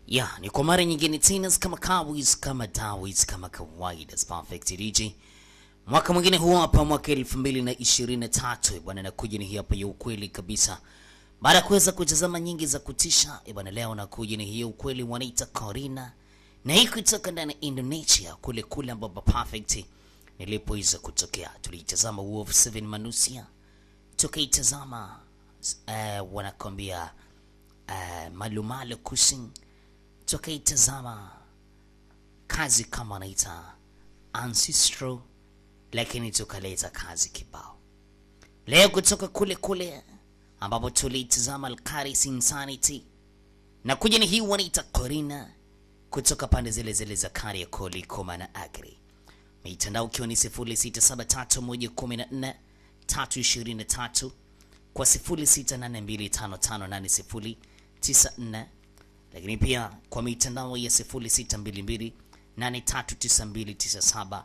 Ya, ni kwa mara nyingine tena kama kawaida kama dawiz kama kawaida Perfect DJ. Mwaka mwingine huo hapa mwaka 2023 bwana, nakuja ni hapa ya ukweli kabisa. Baada kuweza kutazama nyingi za kutisha, bwana, leo nakuja ni hiyo ukweli wanaita Corina. Na hii kutoka ndani Indonesia kule ambapo Perfect nilipoweza kutokea. Tulitazama Wolf 7 Manusia. Tukaitazama wanakwambia Malumalo Kucing. Tukaitazama kazi kama naita Ancestral, lakini tukaleta kazi kibao. Leo kutoka kule ambapo tulitazama Al-Qaris Insanity, na kuja ni hii wanaita Corina kutoka pande zile za Kariakoo Likoma na Agri. Mitandao ukiwa ni 0673114323 kwa 0682558094, lakini pia kwa mitandao ya 0622839297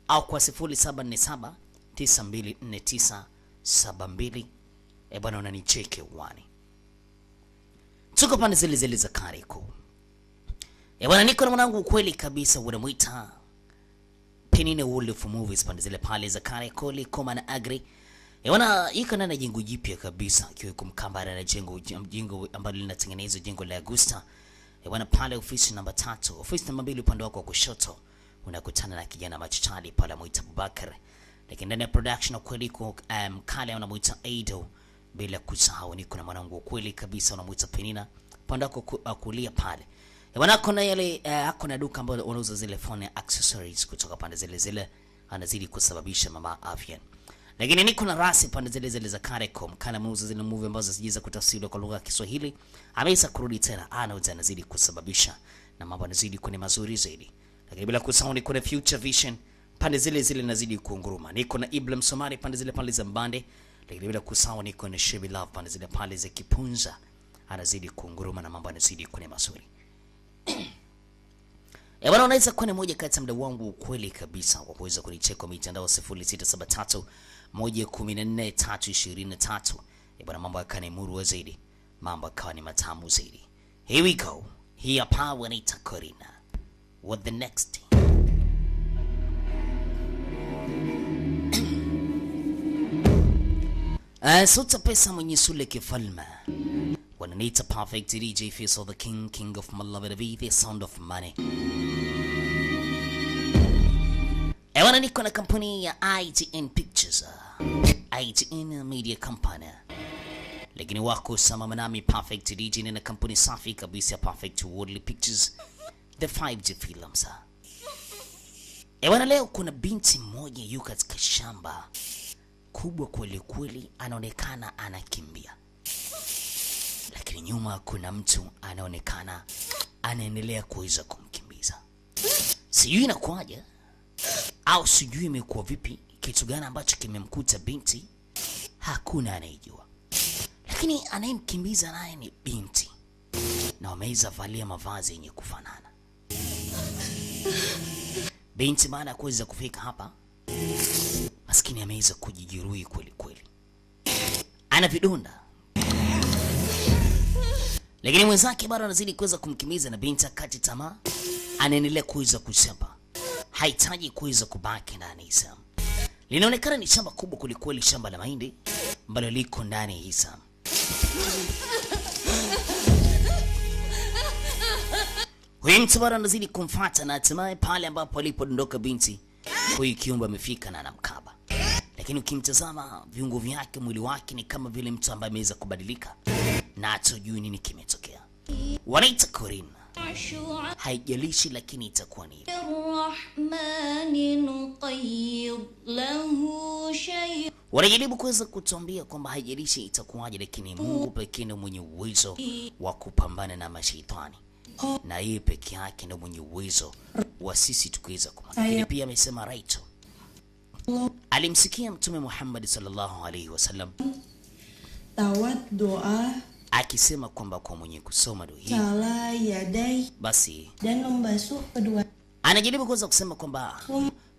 au kwa 0747924972. Bwana, unanicheke uwani. Tuko pande zile za Kariakoo. Bwana, niko na mwanangu ukweli kabisa, unamuita Penine Wolf Movies pande zile pale za Kariakoo Likoma na Agri. Bwana, iko na jengo jipya kabisa, kiwe kumkambara na jengo ambalo linatengenezwa, jengo la Augusta. Bwana, pale ofisi namba 3, ofisi namba 2 upande wako wa kushoto unakutana na kijana machachali pale anaitwa Abubakar. Lakini ndani ya production kweli kwa kale anamuita Aido, bila kusahau niko na mwanangu ukweli kabisa anamuita Penina upande wako kulia pale. Bwana, kuna yale hakuna duka ambalo unauza zile phone accessories kutoka pande zile anazidi kusababisha mama afya. Lakini niko na rasi pande zile za Kariakoo, kana muuza zile movie ambazo sijiza kutafsiriwa kwa lugha ya Kiswahili. Ameweza kurudi tena, anazidi kusababisha na mambo yanazidi kwenye mazuri zaidi. Lakini bila kusahau niko na Future Vision pande zile nazidi kuunguruma. Niko na Ibrahim Somari pande zile za Mbande. Lakini bila kusahau niko na Shebi Love pande zile za Kipunza, anazidi kuunguruma na mambo yanazidi kwenye mazuri. Bwana, unaweza kuwa ni moja kati ya mdau wangu ukweli kabisa kwa kuweza kunicheka kwa mitandao 0673114323. Bwana, mambo yakane muru zaidi, mambo yakawa ni matamu zaidi. Here we go. Hii hapa wanaita Corina. What the next? Sota pesa mwenye sule kifalme. Wananiita Perfect DJ Face of the King of my love and the sound of money. Ewana, niko na kampuni ya IGN Pictures, IGN Media Company. Lakini wako sama nami Perfect DJ na kampuni safi kabisa Perfect World Pictures, the 5G Films. Ewana, leo kuna binti mmoja yuko katika shamba kubwa kweli, anaonekana anakimbia. Lakini nyuma kuna mtu anaonekana anaendelea kuweza kumkimbiza. Sijui inakuaje au sijui imekuwa vipi, kitu gani ambacho kimemkuta binti, hakuna anayejua. Lakini anayemkimbiza naye ni binti, na wameweza valia mavazi yenye kufanana. Binti baada ya kuweza kufika hapa, maskini ameweza kujijeruhi kweli. Ana vidonda. Lakini mwenzake bado anazidi kuweza kumkimbiza, na binti akati tamaa, anaendelea kuweza kusepa. Haitaji kuweza kubaki ndani hisa. Linaonekana ni shamba kubwa kweli, shamba la mahindi ambalo liko ndani hisa. Huyu mtu bado anazidi kumfuata, na hatimaye pale ambapo alipodondoka binti, huyu kiumbe amefika na anamkaba. Lakini ukimtazama viungo vyake, mwili wake ni kama vile mtu ambaye ameweza kubadilika, na hatujui nini kimetokea. Wanaita Corina. Haijalishi lakini itakuwa nini. Wanajaribu kuweza kutuambia kwamba haijalishi itakuwaje, lakini Mungu pekee ndiye mwenye uwezo wa kupambana na mashaitani. Na yeye pekee yake ndiye mwenye uwezo wa sisi tukiweza kumwamini. Pia amesema right. Alimsikia Mtume Muhammad sallallahu alaihi wasallam tawat doa akisema kwamba kwa mwenye kusoma dua hii basi dan membasuh kedua. Anajaribu kuweza kusema kwamba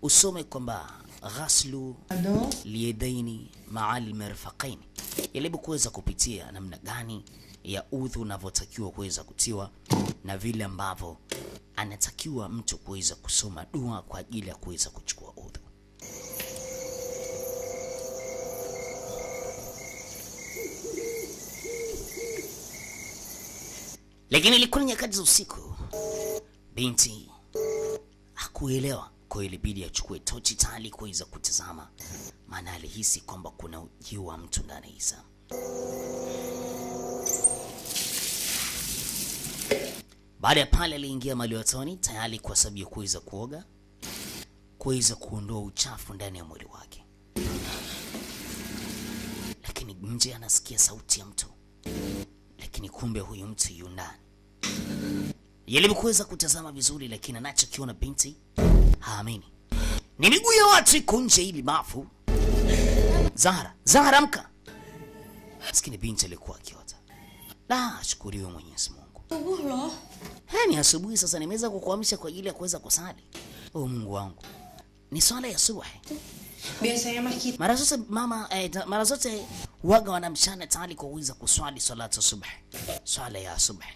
usome kwamba ghaslu liyadaini ma'al mirfaqain, jaribu kuweza kupitia namna gani ya udhu unavyotakiwa kuweza kutiwa na vile ambavyo anatakiwa mtu kuweza kusoma dua kwa ajili ya kuweza kuchukua udhu. Lakini ilikuwa nyakati za usiku. Binti hakuelewa, kwa ilibidi achukue tochi tali kuweza kutazama, maana alihisi kwamba kuna ujio wa mtu ndani ya Isa. Baada ya pale aliingia maliwatoni tayari kwa sababu ya kuweza kuoga, kuweza kuondoa uchafu ndani ya mwili wake. Lakini nje anasikia sauti ya mtu, lakini kumbe huyu mtu yu ndani. Yalikuweza kutazama vizuri, lakini anachokiona binti haamini. Ni miguu ya watu iko nje ili bafu. Zahra amka. Maskini binti alikuwa akiota. La, shukuriwe Mwenyezi Mungu. Subuh loh. Ni asubuhi sasa, nimeweza kukuamsha kwa ajili ya kuweza kusali. Oh Mungu wangu. Ni swala ya subuhi. Biasanya mah kita. Mara zote waga wanamshana tayari kwa kuweza kuswali salatu subuhi. Swala ya subuhi.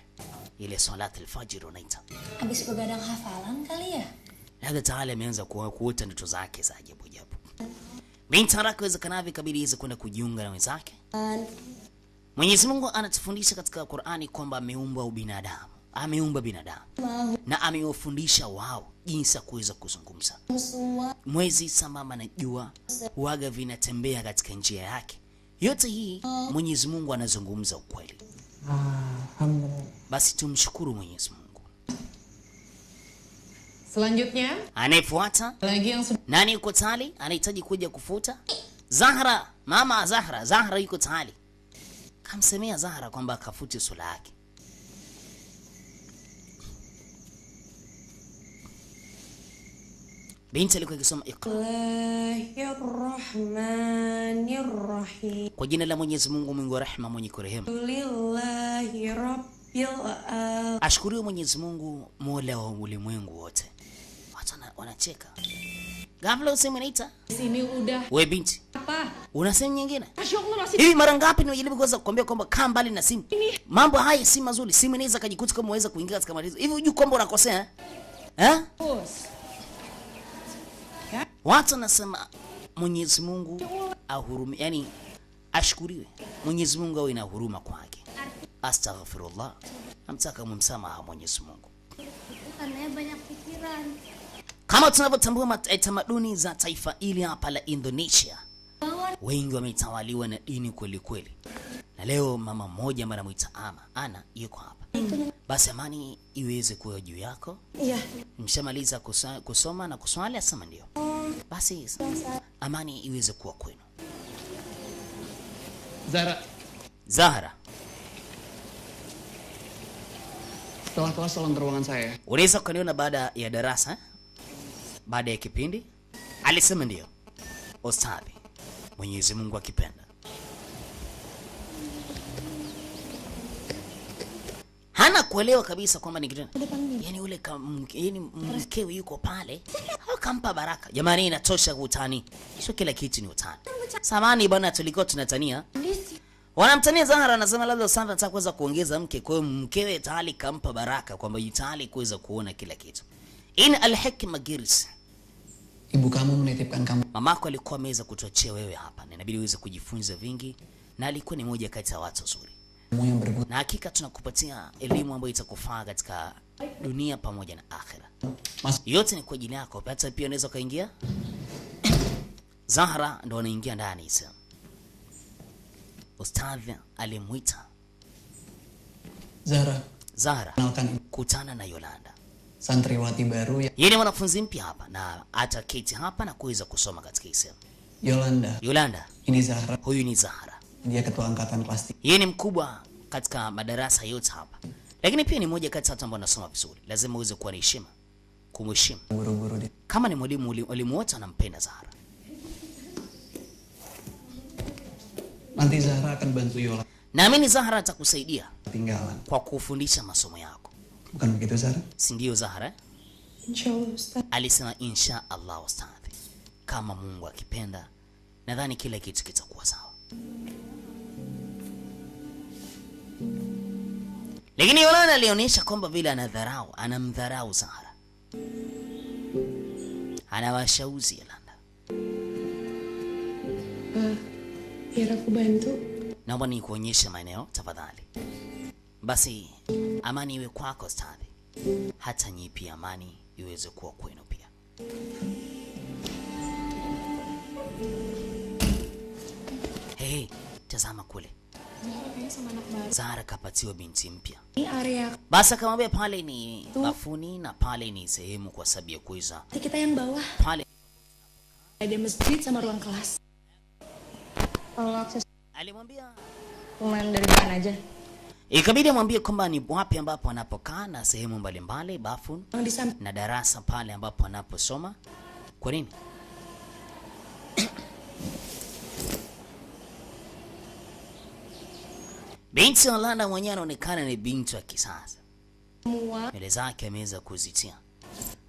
Ile salatu al-fajr unaita. Habis begadang hafalan kali ya? Labda tayari ameanza kuota ndoto zake za ajabu ajabu. Binti haraka iwezekanavyo kabidi iweze kwenda kujiunga na wenzake. Mwenyezi Mungu anatufundisha katika Qur'ani kwamba ameumba binadamu. Ameumba binadamu na amewafundisha wao jinsi ya kuweza kuzungumza. Mwezi sambamba na jua waga vinatembea katika njia yake. Yote hii Mwenyezi Mungu anazungumza ukweli. Basi tumshukuru Mwenyezi Mungu. Selanjutnya, anayefuata lagi yang nani yuko tayari? Anahitaji kuja kufuta. Zahra, mama Zahra yuko tayari. Kamsemea Zahra kwamba akafute sura yake. Binti alikuwa akisoma Iqra. Bismillahirrahmanirrahim. Kwa jina la Mwenyezi Mungu mwingi wa rehema mwenye kurehemu. Lillahi rabbil alamin. Ashukuriwe Mwenyezi Mungu Mola wa ulimwengu wote. Watu wanacheka. Ghafla useme naita. sini udah Wewe binti, apa? unasema nyingine? Masya Allah masih Hivi mara ngapi nimejaribu kuweza kukwambia kwamba kaa mbali na simu. Mambo haya si mazuri. Simu inaweza kujikuta kama unaweza kuingia katika matatizo. Hivi unajua kwamba unakosea? bos. Watu nasema Mwenyezi Mungu ahurumie, yani ashukuriwe. Mwenyezi Mungu awe na huruma kwake. Astaghfirullah. Amtaka mumsamaha Mwenyezi Mungu. Karena banyak pikiran. Kama tunavyotambua tamaduni za taifa hili hapa la Indonesia, wengi wametawaliwa na dini kweli kweli. Na leo mama mmoja ambaye anamuita Ana yuko hapa. Basi amani iweze kuwa juu yako. Iya. Mshamaliza kusoma na kuswali? Asema ndio. Basi amani iweze kuwa kwenu. Zahra, setelah kelas tolong ke ruangan saya. unaweza kuniona baada ya darasa? Baada ya kipindi? Alisema ndio. Ustadhi, Mwenyezi Mungu akipenda. Hana kuelewa kabisa kwamba ni kitu. Yaani ule yani mkewe yuko pale, akampa baraka. Jamani, inatosha utani. Sio kila kitu ni utani. Samani bwana, tulikuwa tunatania. Wanamtania Zahra, anasema labda Sandra anataka kuweza kuongeza mke, kwa hiyo mkewe tayari kampa baraka kwamba yutali kuweza kuona kila kitu. In al-hikma girs. Ibu kamu menitipkan kamu. Mamako alikuwa ameweza kutuachia wewe hapa, na inabidi uweze kujifunza vingi, na alikuwa ni moja kati ya watu wazuri. Kamu yang berguna. Na hakika tunakupatia elimu ambayo itakufaa katika dunia pamoja na akhera. Mas, Yote ni kwa ajili yako. Hata pia unaweza kaingia. Zahra ndo anaingia ndani sasa. Ustadhi alimuita Zahra, kenalkan kutana na Yolanda. santriwati baru ya Yeye ni mwanafunzi mpya hapa na ataketi hapa na kuweza kusoma katika isemu. Yolanda, ini Zahra, huyu ni Zahra. dia ketua angkatan kelas 3. Yeye ni mkubwa katika madarasa yote hapa. Lakini pia ni moja kati ya watu ambao wanasoma vizuri. Lazima uweze kuwa na heshima, kumheshimu. Guru-guru di. Kama ni mwalimu wote anampenda Zahra. Nanti Zahra akan bantu Yolanda Naamini Zahra atakusaidia ketinggalan. kwa kufundisha masomo yako. Bukan begitu Zahra? Si ndio Zahra? Insyaallah Ustaz. Alisema insha Allah ustadhi. Kama Mungu akipenda, nadhani kila kitu kitakuwa sawa. Lakini Yolanda alionyesha kwamba vile anamdharau Zahra. Anawashauzi Yolanda. Biar aku bantu. Naomba nikuonyeshe maeneo tafadhali. Basi amani iwe kwako stadi. Hata nyi pia amani iweze kuwa kwenu pia. Hey, tazama kule. Zahra kapatiwa binti mpya. Ini area Basi akamwambia pale ni bafuni na pale ni sehemu kwa sababu ya kuweza. kita yang bawah. Pale Ada masjid sama ruang kelas. Kalau akses alimwambia lumayan dari depan aja. ikabidi amwambie kwamba ni wapi ambapo anapokaa na sehemu mbalimbali, bafu Yang di samping na darasa pale ambapo anaposoma. Kwa nini? Binti Yolanda mwenyewe anaonekana ni binti wa kisasa. semua Nywele zake ameweza kuzitia.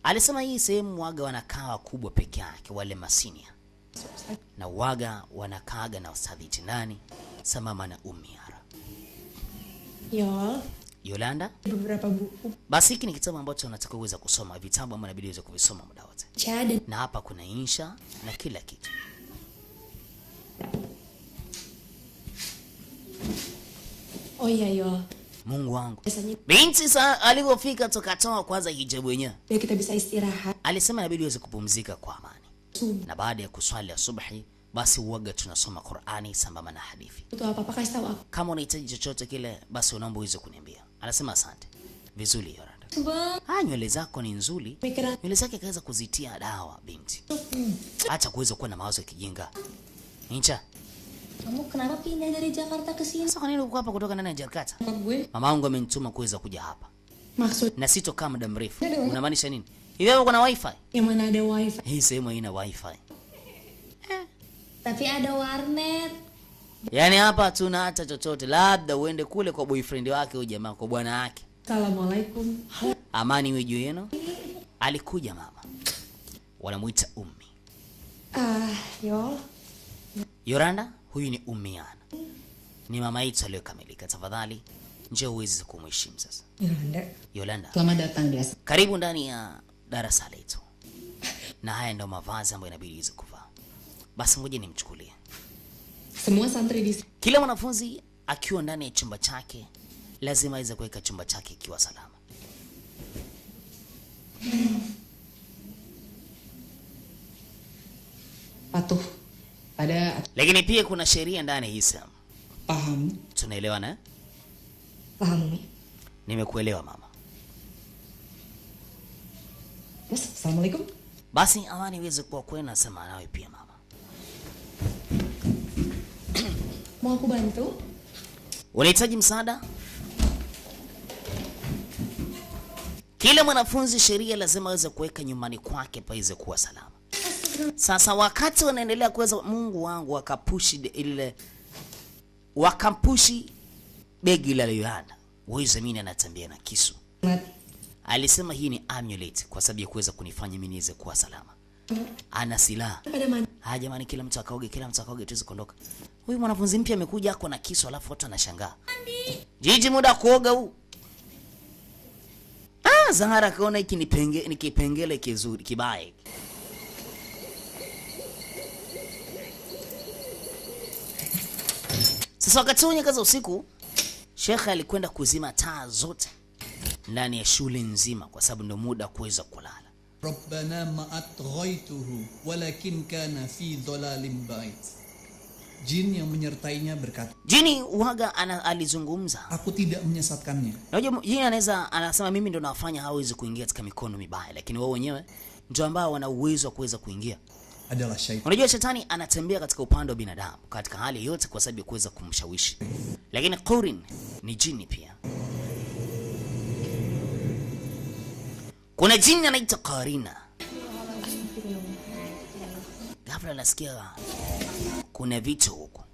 Alisema hii sehemu waga wanakaa wakubwa peke yake, wale masinia. Na waga wanakaaga na ustadhi Jinani samama na Umiara. Yol, Yolanda, beberapa buku basi hiki ni kitabu ambacho unataka uweza kusoma, vitabu ambavyo inabidi uweze kuvisoma muda wote. baca dan Na hapa kuna insha na kila kitu. oh iya Yol. Mungu wangu. Biasanya Binti alipofika tukatoa kwanza hijabu yenyewe. biar kita bisa istirahat. Alisema inabidi uweze kupumzika kwa amani. Subuh. Na baada ya kuswali asubuhi, basi uwaga tunasoma Qur'ani sambamba na hadithi. Butuh apa-apa kasih tahu aku. Kama unahitaji chochote kile, basi unaomba uweze kuniambia. Anasema asante. Vizuri Yolanda. Bang, Nywele zako ni nzuri. pikiran Nywele zake kaweza kuzitia dawa binti. Acha kuweza kuwa na mawazo ya kijinga. Nincha, Kamu kenapa pindah dari Jakarta ke sini? sasa kwa nini uko hapa kutoka ndani ya Jakarta? apa gue? Mama wangu amenituma kuweza kuja hapa. Maksud Na sitokaa muda mrefu. Unamaanisha nini? Hivi hapo kuna wifi? yang mana ada wifi? Hii sehemu haina wifi. Tapi ada warnet. Yaani hapa hatuna hata chochote. Labda uende kule kwa boyfriend wake huyo jamaa, kwa bwana wake. Assalamualaikum. Amani iwe juu yenu. Alikuja mama. Wanamuita Ummi. Yol. Yolanda, huyu ni Ummiana. Ni mama yetu aliyokamilika. Tafadhali njoo uweze kumheshimu sasa. Yolanda. Yolanda, Selamat datang di asrama. karibu ndani ya darasa letu. Na haya ndio mavazi ambayo inabidi uweze kuvaa. Basi ngoja nimchukulie. Semua santri di sini. Kila mwanafunzi akiwa ndani ya chumba chake lazima aweze kuweka chumba chake kiwa salama. Patuh pada Lakini pia kuna sheria ndani ya Islam. paham. Tunaelewana eh? Paham Umi? Nimekuelewa mama. Mas, assalamualaikum. Basi amani iweze kuwa kwenu, nasema nawe pia mama. Mau aku bantu? Unahitaji msaada? Kila mwanafunzi sheria lazima aweze kuweka nyumbani kwake paweze kuwa salama. Sasa wakati wanaendelea kuweza, Mungu wangu, wakampushi begi la Yolanda. Wewe mimi anatembea na kisu. Mati. Alisema hii ni amulet kwa sababu ya kuweza kunifanya mimi niweze kuwa salama. Ana silaha. Ada mandi. Jamani, kila mtu akaoge tuweze kuondoka. Huyu mwanafunzi mpya amekuja ako na kisu, alafu watu anashangaa. Jiji, muda kuoga huu. Zahara kaona hiki ni kipengele kizuri kibaya. Sasa wakati wenye kaza usiku, Sheikh alikwenda kuzima taa zote ndani ya shule nzima kwa sababu ndio muda kuweza kulala. Rabbana ma atghaituhu walakin kana fi dhalalin ba'id. Jin yang menyertainya berkata, Jini uwaga alizungumza. aku tidak menyesatkannya. Unajua jini anasema mimi ndo nafanya hawezi kuingia katika mikono mibaya, lakini wao wenyewe ndio ambao wana uwezo wa kuweza kuingia. Adalah syaitan. Unajua shetani anatembea katika upande wa binadamu katika hali yote kwa sababu ya kuweza kumshawishi. Lakini Qurin ni jini pia. Kuna jini anaitwa Qarina. Ghafla nasikia kuna vitu huko.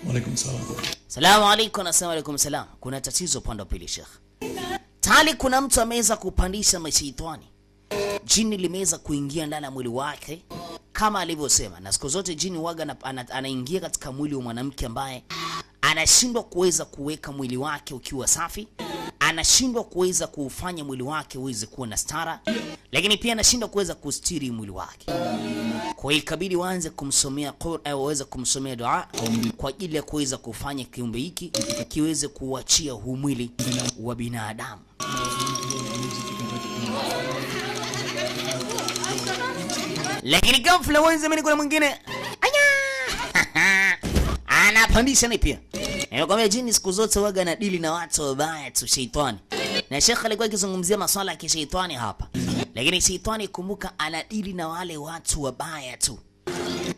Waalaikumsalam. Salamu alaykum, assalamu alaykum salam. Kuna tatizo upande wa pili Sheikh. Tali kuna mtu ameweza kupandisha mashaitani. Jini limeweza kuingia ndani ya mwili wake kama alivyosema, na siku zote jini waga anaingia katika mwili wa mwanamke ambaye anashindwa kuweza kuweka mwili wake ukiwa safi, anashindwa kuweza kufanya mwili wake uweze kuwa na stara, lakini pia anashindwa kuweza kustiri mwili wake. Kwa hiyo ikabidi waanze kumsomea Qur'an, waweze kumsomea dua kwa ajili ya kuweza kufanya kiumbe hiki kiweze kuachia huu mwili wa binadamu. Lakini ghafla wanzameni kuna mwingine anapandisha ni pia. Nakwambia jini siku zote waga na dili na watu wabaya tu, sheitani. Na Sheikh alikuwa akizungumzia masuala ya kisheitani hapa. Lakini sheitani kumbuka anadili na wale watu wabaya tu.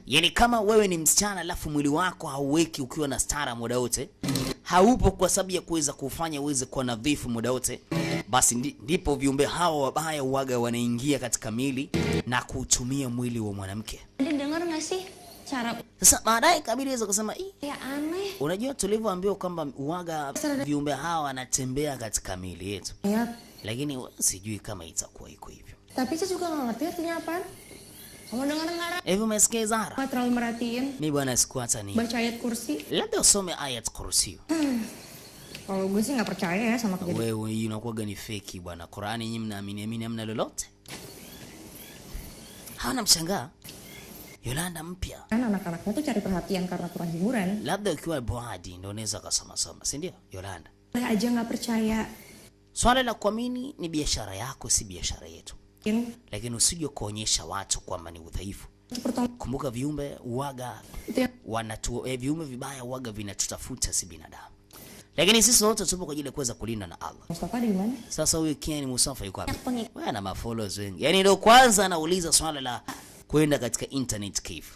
Yaani kama wewe ni msichana alafu mwili wako hauweki ukiwa na stara muda wote, haupo kwa sababu ya kuweza kufanya uweze kuwa nadhifu muda wote, basi ndipo viumbe hao wabaya uwaga wanaingia katika mili na kutumia mwili wa mwanamke. Dengar nggak sih cara? Sasa baadaye kabili weza kusema Ya aneh. unajua tulivyoambiwa kwamba uwaga viumbe hao wanatembea katika mili yetu. Lakini sijui kama itakuwa iko hivyo. Tapi saya juga nggak ngerti artinya apaan. Kamu dengar? Hivi umesikia Zahra? Nggak terlalu merhatiin. Mimi bwana sikuata ni. Baca ayat kursi. Labda usome ayat kursi. Kalau gue sih nggak percaya ya sama kejadian. Wewe unakuwa gani fake bwana. Qur'ani nyinyi mnaamini hamna lolote. Hawana mshangaa. Yolanda mpya. Kan anak-anaknya tuh cari perhatian karena kurang hiburan. Labda ukiwa boadi ndio unaweza kusoma-soma, si ndio? Yolanda. Boleh aja nggak percaya. Swala la kuamini ni biashara yako, si biashara yetu. Lakini usije kuonyesha watu kwamba ni udhaifu. Kumbuka viumbe uwaga viumbe vibaya uwaga vinatutafuta si binadamu. Lakini sisi wote tupo kwa ajili ya kuweza kulinda na Allah. Mustafa di mana? Sasa huyu Ken Mustafa yuko wapi? Wewe ana mafollowers wengi. Yaani ndio kwanza anauliza swala la kwenda katika internet cave.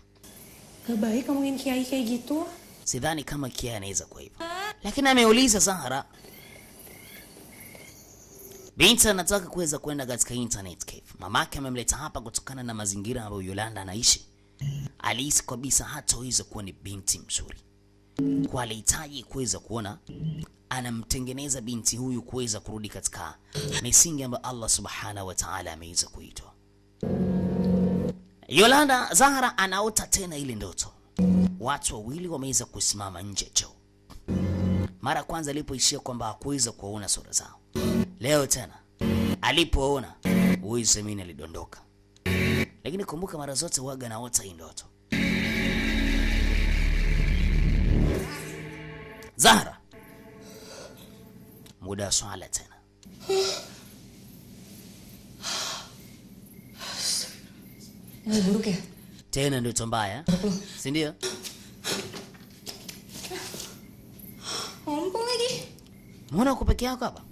Gak baik ngomongin kiai kayak gitu. Sidhani kama kiai anaweza kwa hivyo. Lakini ameuliza Zahra. Binti anataka kuweza kwenda katika internet cave. Mamake amemleta hapa kutokana na mazingira ambayo Yolanda anaishi. Alihisi kabisa hataweza kuwa ni binti mzuri. Kwa alihitaji kuweza kuona anamtengeneza binti huyu kuweza kurudi katika misingi ambayo Allah Subhanahu wa Ta'ala ameweza kuitoa. Yolanda Zahra anaota tena ile ndoto. Watu wawili wameweza kusimama nje choo. Mara kwanza alipoishia kwamba hakuweza kuona sura zao. Leo tena alipoona uize mimi alidondoka. Lakini kumbuka mara zote waga naota hii ndoto. Zahra, muda wa swala tena. Ini buruk ya? Tena ndoto mbaya, si ndio? Ngompong lagi. Mbona uko peke yako hapa?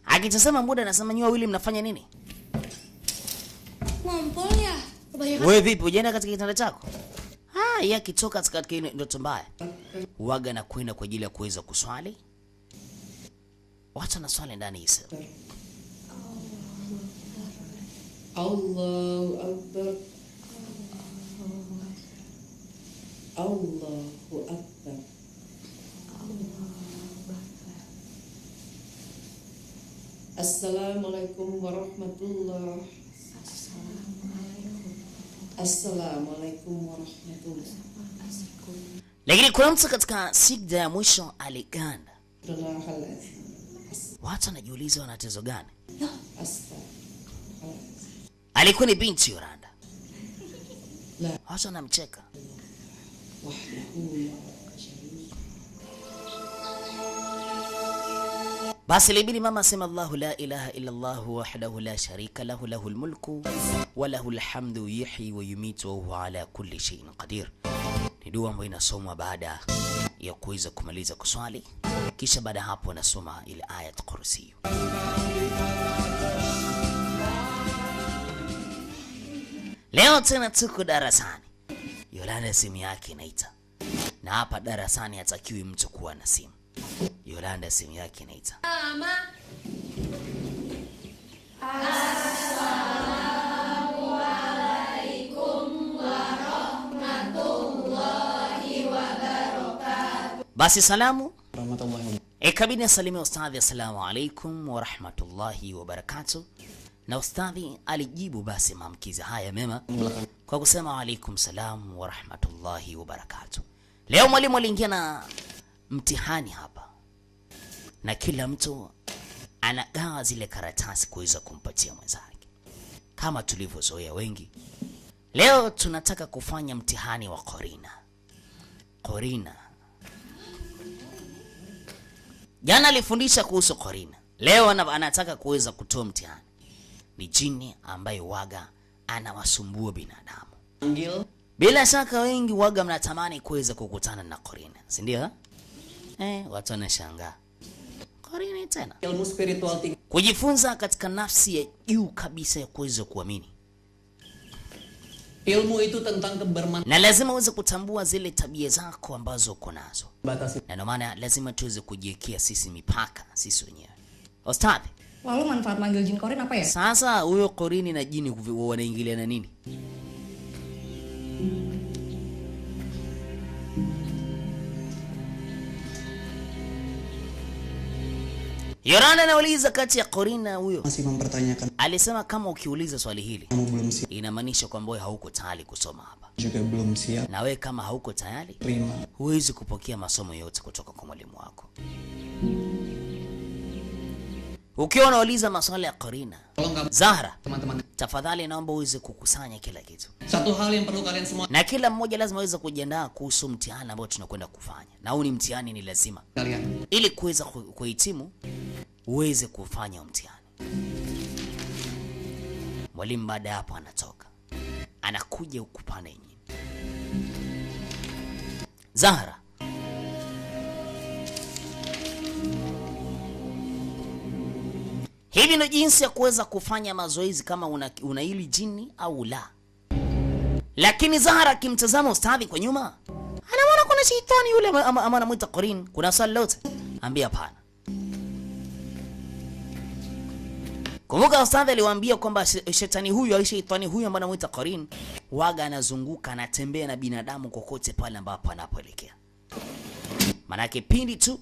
Akitazama muda anasema nyinyi wawili mnafanya nini? Ngompong ya? Wewe vipi ujaenda katika kitanda chako? Yeye akitoka katika ile ndoto mbaya. Huaga na kwenda kwa ajili ya kuweza kuswali. Wacha na swali ndani hisa. Allahu Akbar. Allahu Akbar. Assalamualaikum warahmatullahi. Assalamualaikum warahmatullahi. Lakini kuna mtu katika sijda ya mwisho aliganda. Watu wanajiuliza wana tatizo gani? Alikuwa ni binti Yolanda. Watu wanamcheka. Basi libidi mama sema Allahu la ilaha illa Allah wahdahu la sharika lahu lahul mulku wa lahul hamdu yuhyi wa yumitu wa huwa ala kulli shay'in qadir. Ni dua ambayo inasomwa baada ya kuweza kumaliza kuswali, kisha baada hapo nasoma ile ayat kursi. Leo tena tuko darasani. Yolanda simu yake inaita. Na hapa darasani hatakiwi mtu kuwa na simu. Yolanda simu yake inaita. Mama. Assalamualaikum warahmatullahi wabarakatuh. Basi salamu. Warahmatullahi wabarakatuh. Ikabidi asalimia ustadhi, assalamu alaikum wa rahmatullahi wa barakatuh. Na ustadhi alijibu basi maamkizi haya mema kwa kusema alaikum salam wa rahmatullahi wa barakatuh. Leo mwalimu aliingia na mtihani hapa, na kila mtu anagawa zile karatasi kuweza kumpatia mwenzake kama tulivyozoea wengi. Leo tunataka kufanya mtihani wa Qorina. Qorina. Jana alifundisha kuhusu Qorina. Leo anataka kuweza kutoa mtihani. Ni jini ambaye waga anawasumbua binadamu. Bila shaka wengi waga mnatamani kuweza kukutana na Qorina, si ndio? Watu wanashangaa. Qorina tena. Ilmu spiritual Kujifunza katika nafsi ya juu kabisa ya kuweza kuamini. Ilmu itu tentang kebermanfaatan. Na lazima uweze kutambua zile tabia zako ambazo uko nazo. Batasi. Na ndio maana lazima tuweze kujiwekea sisi mipaka sisi wenyewe. Ustadhi, Lalu manfaat manggil jin Qorin apa ya? sasa huyo Qorini na jini wanaingiliana nini? Yoranda anauliza kati ya Qorina huyo. Masih mempertanyakan. Alisema kama ukiuliza swali hili Kamu belum siap. inamaanisha kwamba wewe hauko tayari kusoma hapa. Juga belum siap. Na wewe kama hauko tayari, Terima. huwezi kupokea masomo yote kutoka kwa mwalimu wako. Ukiwa unauliza maswala ya Qorina, Tolong kamu Zahra, teman-teman. tafadhali naomba uweze kukusanya kila kitu. Satu hal yang perlu kalian semua Na kila mmoja lazima aweze kujiandaa kuhusu mtihani ambao tunakwenda kufanya. Na huu ni mtihani, ni lazima. kalian. Ili kuweza kuhitimu uweze kufanya mtihani. Mwalimu baada hapo anatoka. Anakuja ukupande nyingine. Zahra, hivi ndio jinsi ya kuweza kufanya mazoezi kama una hili jini au la. Lakini Zahra akimtazama ustadhi kwa nyuma, anaona kuna shetani yule ama anamuita Qorin. Kuna swali lote? Ambia hapana. Kumbuka ustadhi aliwaambia kwamba shetani huyu au shetani huyu ambaye anamuita Qorin waga anazunguka, anatembea na binadamu kokote pale ambapo anapoelekea. Manake pindi tu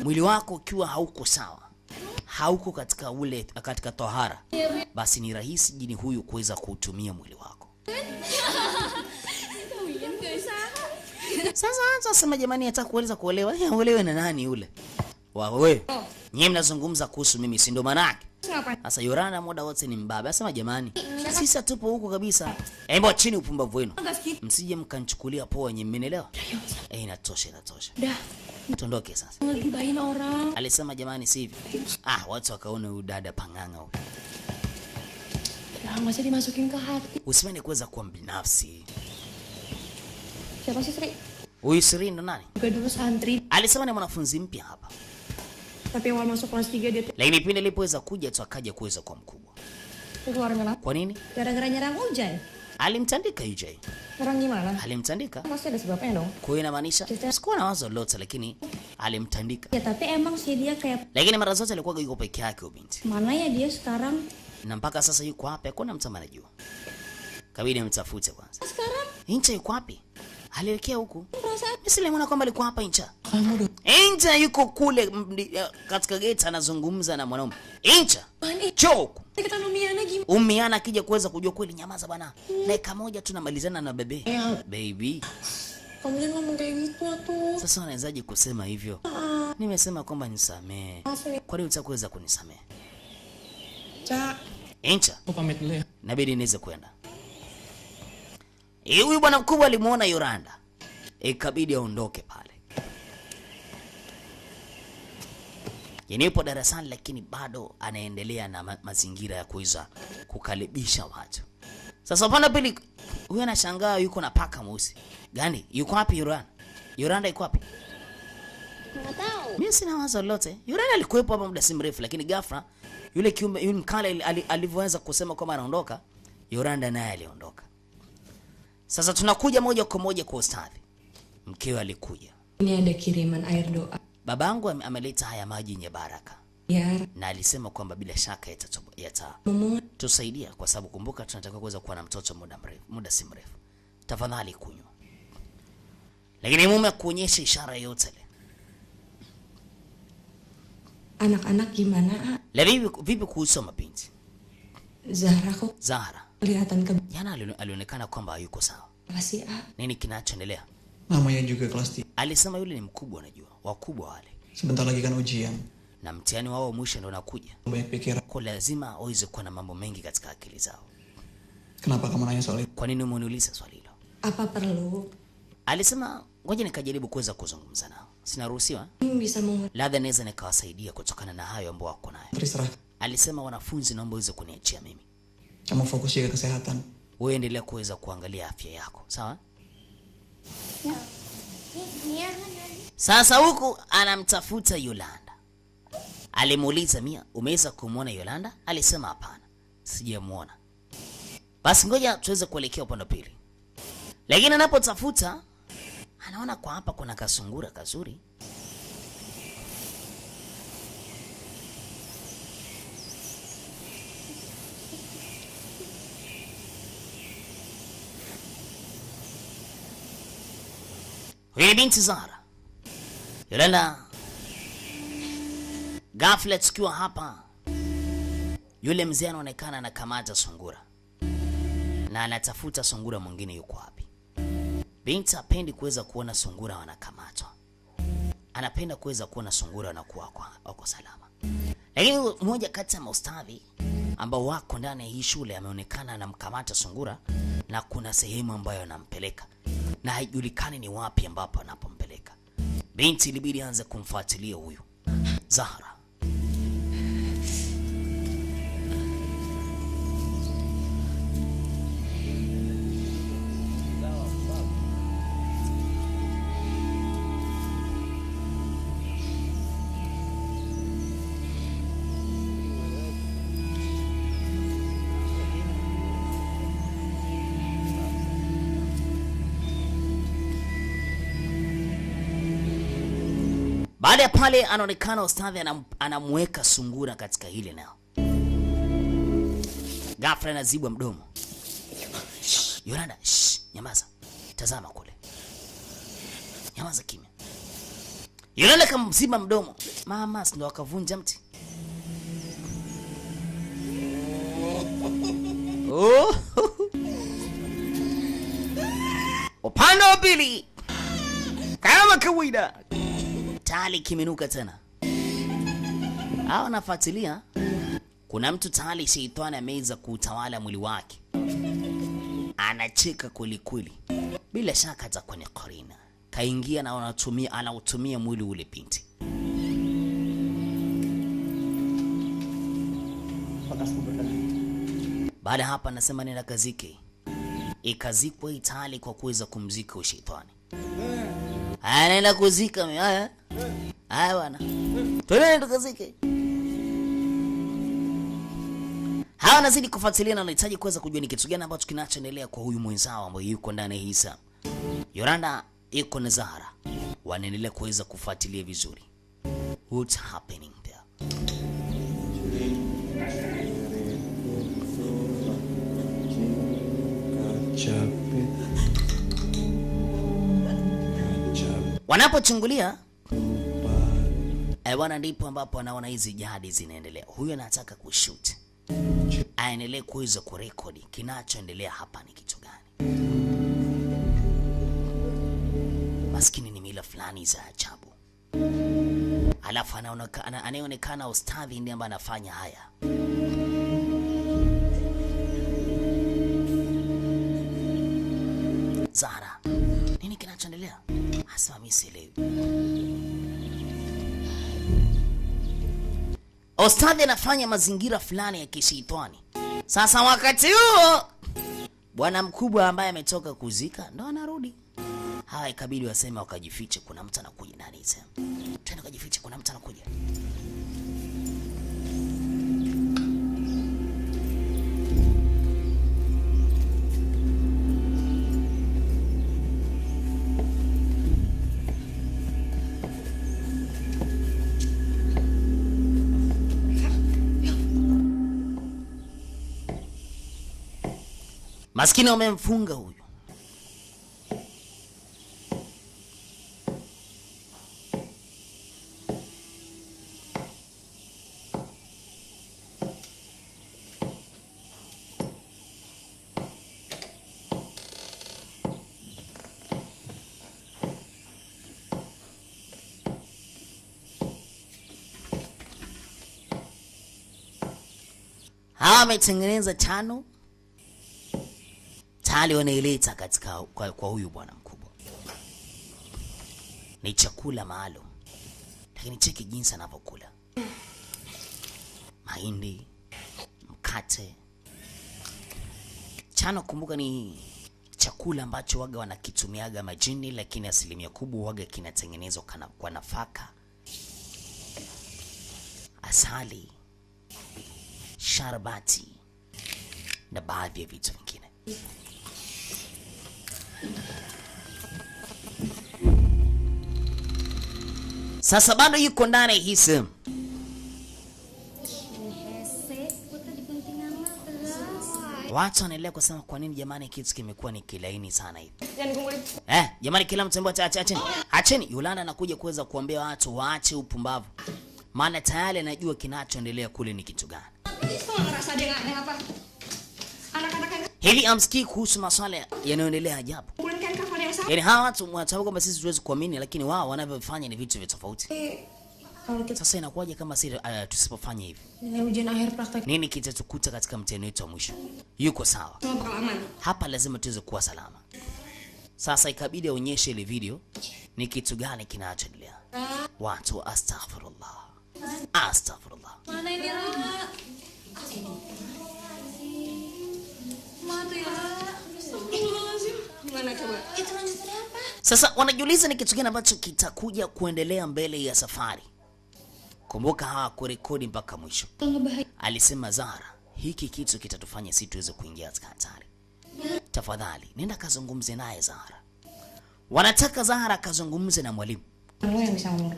mwili wako ukiwa hauko sawa, hauko katika tohara, basi ni rahisi jini huyu kuweza kuutumia mwili wako. Sasa sema jamani, hata kuweza kuolewa, uolewe na nani yule? Wewe. Nyie mnazungumza kuhusu mimi, si ndio manake? Sasa Yoranda muda wote ni mbaba. Sema jamani, sisi tupo huko kabisa. Hebu chini upumbavu wenu. Msije mkanchukulia poa, nyie mmenielewa? Inatosha. Dah, Tuondoke sasa. ngegibahin orang. Alisema jamani, si hivi. Watu wakaona huyu dada panganga huyu. Dah, masih dimasukin ke hati. Usimani kuweza kuwa binafsi. Siapa sih Sri? Huyu Sri ndo nani? Juga dulu santri, Alisema ni mwanafunzi mpya hapa. tapi awal masuk kelas 3 dia Lakini pindi alipoweza kuja tu akaja kuweza kuwa mkubwa. keluar ngelap. Kwa nini? Gara-gara nyerang Ujay. Alimtandika UJ. Nyerang gimana? Alimtandika. Pasti ada sebabnya dong. Kwa hiyo inamaanisha sikuwa na wazo lolote, lakini alimtandika. Ya tapi emang sih dia kayak Lakini mara zote alikuwa yuko peke yake huyo binti. mana ya dia sekarang? Na mpaka sasa yuko hapa, hakuna mtu anajua. Kabidi amtafute kwanza. Sekarang Incha yuko wapi? Alielekea huku. perasaan Mimi silimuona kwamba alikuwa hapa Incha. Kamu dong. Incha yuko kule katika gate anazungumza na mwanaume. Incha. Choku. kita Umiana gimana? Umiana akija kuweza kujua kweli, nyamaza bana. Dakika moja tunamalizana na bebe. Baby. Kamu jangan ngomong kayak gitu tuh. Sasa unawezaje kusema hivyo? Nimesema kwamba nisamee. Kwa nini utakuweza kunisamee? Cak, Incha. Aku pamit dulu ya. Nabidi niweze kwenda. Huyu bwana mkubwa alimuona Yoranda. Ikabidi aondoke pale. Yupo darasani lakini bado anaendelea na mazingira ya kuweza kukaribisha watu. Sasa upande pili huyu anashangaa yuko na paka mweusi. Gani? Yuko wapi Yoranda? Yoranda yuko wapi? Nggak tahu. Mimi sina wazo lolote. Yoranda alikuwepo hapa muda si mrefu, lakini ghafla yule kiumbe yule mkale alivyoweza kusema kwamba anaondoka, Yoranda naye aliondoka. Sasa tunakuja moja kwa moja kwa ustadhi. Mkeo alikuja. ini ada kiriman air doa. Babangu ameleta haya maji yenye baraka. Biar Na alisema kwamba bila shaka tusaidia kwa sababu kumbuka tunataka kuweza kuwa na mtoto muda si mrefu. Tafadhali kunywa. Lakini mume kuonyesha ishara yote ile. Anak-anak gimana, La vipi kuhusu mabinti? Zahra kok Zahra kelihatan jana alionekana kwamba hayuko sawa. sih, Nini kinachoendelea? Namanya juga kelas 3. Alisema yule ni mkubwa, unajua. Wakubwa wale. Sebentar lagi kan ujian. Na mtihani wao mwisho ndio unakuja. Banyak pikiran. Kwa lazima waweze kuwa na mambo mengi katika akili zao. Kenapa kamu nanya soal itu? Kwa nini umeniuliza swali hilo? Apa perlu Alisema ngoja nikajaribu kuweza kuzungumza nao. Sinaruhusiwa? bisa mengerti Labda naweza nikawasaidia kutokana na hayo ambao wako nayo. Terserah. Alisema wanafunzi, naomba uweze kuniachia mimi. Kamu fokus jaga kesehatan. Wewe endelea kuweza kuangalia afya yako, sawa? Sasa huku anamtafuta Yolanda. Alimuuliza Mia, umeweza kumuona Yolanda? Alisema hapana, sijamuona. Basi ngoja tuweze kuelekea upande wa pili. Lakini anapotafuta anaona kwa hapa kuna kasungura kazuri. Huyu binti Zahra. Yolanda. Ghafla tukiwa hapa, yule mzee anaonekana anakamata sungura na anatafuta sungura mwingine yuko wapi. Binti hapendi kuweza kuona sungura wanakamatwa, anapenda kuweza kuona sungura wanakuwa wako salama. Lakini mmoja kati ya maustadhi ambao wako ndani ya hii shule ameonekana anamkamata sungura na kuna sehemu ambayo anampeleka na haijulikani ni wapi ambapo anapompeleka. Binti ilibidi aanze kumfuatilia huyu Zahra. Baada ya pale anaonekana ustadhi anamweka sungura katika hili nao. Ghafla anazibwa mdomo. Yolanda, nyamaza. Tazama kule. Nyamaza kimya. Yolanda kamziba mdomo. Mama ndo akavunja mti. Oh. Upande wa pili. Kama kawaida. Tayari kimenuka tena. Hao nafuatilia. Kuna mtu tayari sheitani ameweza kuutawala mwili wake. Anacheka kweli kweli. Bila shaka atakuwa ni Karina. Kaingia na anautumia mwili ule binti. Baada hapa nasema nenda kazike. Ikazikwa itali kwa kuweza kumzika ushetani. Anaenda kuzika mimi. Haya bwana. Twende tukazike. Hawa nazidi kufuatilia na wanahitaji kuweza kujua ni kitu gani ambacho kinachoendelea kwa huyu mwenzao ambaye yuko ndani ya hisa. Yolanda yuko na Zahra. Wanaendelea kuweza kufuatilia vizuri. What's happening there? Wanapochungulia bwana, ndipo ambapo anaona hizi jadi zinaendelea. Huyu anataka kushoot, aendelee kuweza kurekodi kinachoendelea hapa ni kitu gani. Maskini ni mila fulani za ajabu. Alafu anaonekana ustadhi ndiye ambaye anafanya haya. Zahra, nini kinachoendelea? Hasa mimi sielewi. Ustadhi anafanya mazingira fulani ya kishetani. Sasa wakati huo bwana mkubwa ambaye ametoka kuzika ndo anarudi. Hawa ikabidi waseme wakajifiche, kuna mtu anakuja ndani hizo. Tena kajifiche, kuna mtu anakuja. Maskini wamemfunga huyu. Hawa wametengeneza tano tayari wanaileta katika kwa huyu bwana mkubwa. Ni chakula maalum, lakini cheki jinsi anavyokula mahindi, mkate. Chano kumbuka ni chakula ambacho waga wanakitumiaga majini, lakini asilimia kubwa waga kinatengenezwa kwa nafaka, asali, sharbati na baadhi ya vitu vingine. Sasa bado yuko ndani hii sehemu. Watu wanaendelea kusema kwa nini jamani kitu kimekuwa ni kilaini sana hivi. Jamani kila mtu ambaye acheni. Acheni. Yolanda anakuja kuweza kuambia watu waache upumbavu. Maana tayari anajua kinachoendelea kule ni kitu gani. Hivi amsikii kuhusu masuala yanayoendelea ajabu. Yaani hawa watu wanataka kwamba sisi tuweze kuamini, lakini wao wanavyofanya ni vitu vya tofauti. Sasa inakuwaje kama sisi tusipofanya hivi? Nini kitatukuta katika mtihani wetu wa mwisho? Yuko sawa. Hapa lazima tuweze kuwa salama. Sasa ikabidi aonyeshe ile video ni kitu gani kinachoendelea. Watu astaghfirullah. Astaghfirullah. Mana ini lah? Gimana coba? Itu lanjutannya apa? Sasa wanajiuliza ni kitu gani ambacho kitakuja kuendelea mbele ya safari. Kumbuka hawakurekodi mpaka mwisho. Alisema Zahra, hiki kitu kitatufanya sisi tuweze kuingia katika hatari. Tafadhali, nenda kazungumze naye Zahra. Wanataka Zahra kazungumze na mwalimu.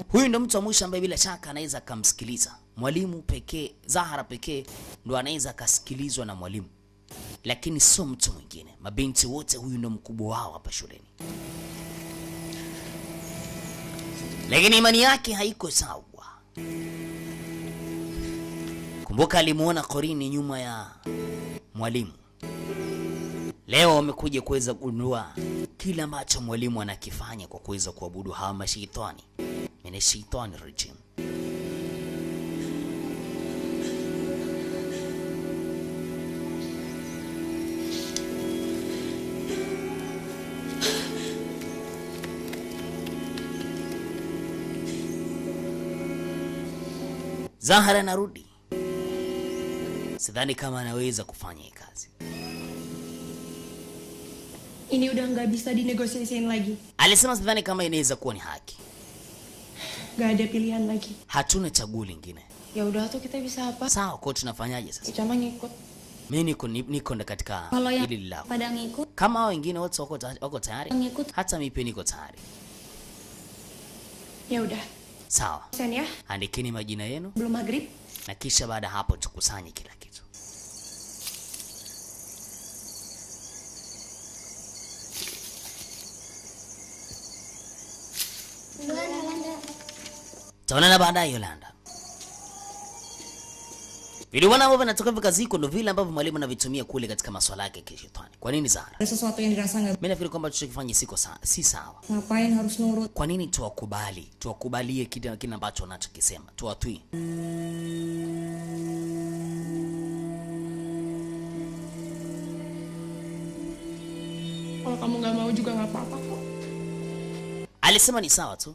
Huyu ndo mtu wa mwisho ambaye bila shaka anaweza kumsikiliza. Mwalimu pekee, Zahra pekee ndo anaweza kasikilizwa na mwalimu. Lakini sio mtu mwingine. Mabinti wote huyu ndo mkubwa wao hapa shuleni. Lakini imani yake haiko sawa. Kumbuka alimuona Qorini nyuma ya mwalimu. Leo wamekuja kuweza kugundua kila ambacho mwalimu anakifanya kwa kuweza kuabudu hawa mashaitani. Mene shaitani rajim. Zahra narudi. Sidhani kama anaweza kufanya hii kazi. Ini udah nggak bisa dinegosiasiin lagi. Alisema sidhani kama inaweza kuwa ni haki. Gak ada pilihan lagi. Hatuna chaguo lingine. Ya udah tuh kita bisa apa? Sawa, kwa tunafanyaje sasa? Cuma ngikut. Mimi niko katika hili lao. Pada ngikut. Kama hao wengine wote wako tayari, Ngikut. hata mimi pia niko tayari. Ya udah. Sawa. Sen ya. Andikeni majina yenu Belum maghrib. na kisha baada hapo tukusanye kila kitu. Taonana baadaye Yolanda. Video ambavyo vinatoka hivi kazi iko ndo vile ambavyo mwalimu anavitumia kule katika masuala yake ya kishetani. Kwa nini Zahra? Ada sesuatu yang dirasa nggak? Mimi nafikiri kwamba tuchokifanya si sawa. Ngapain harus nurut? Kwa nini tuwakubalie kile ambacho wanachokisema? Tuwatui. Kalau kamu nggak mau juga nggak apa-apa kok. Alisema ni sawa tu.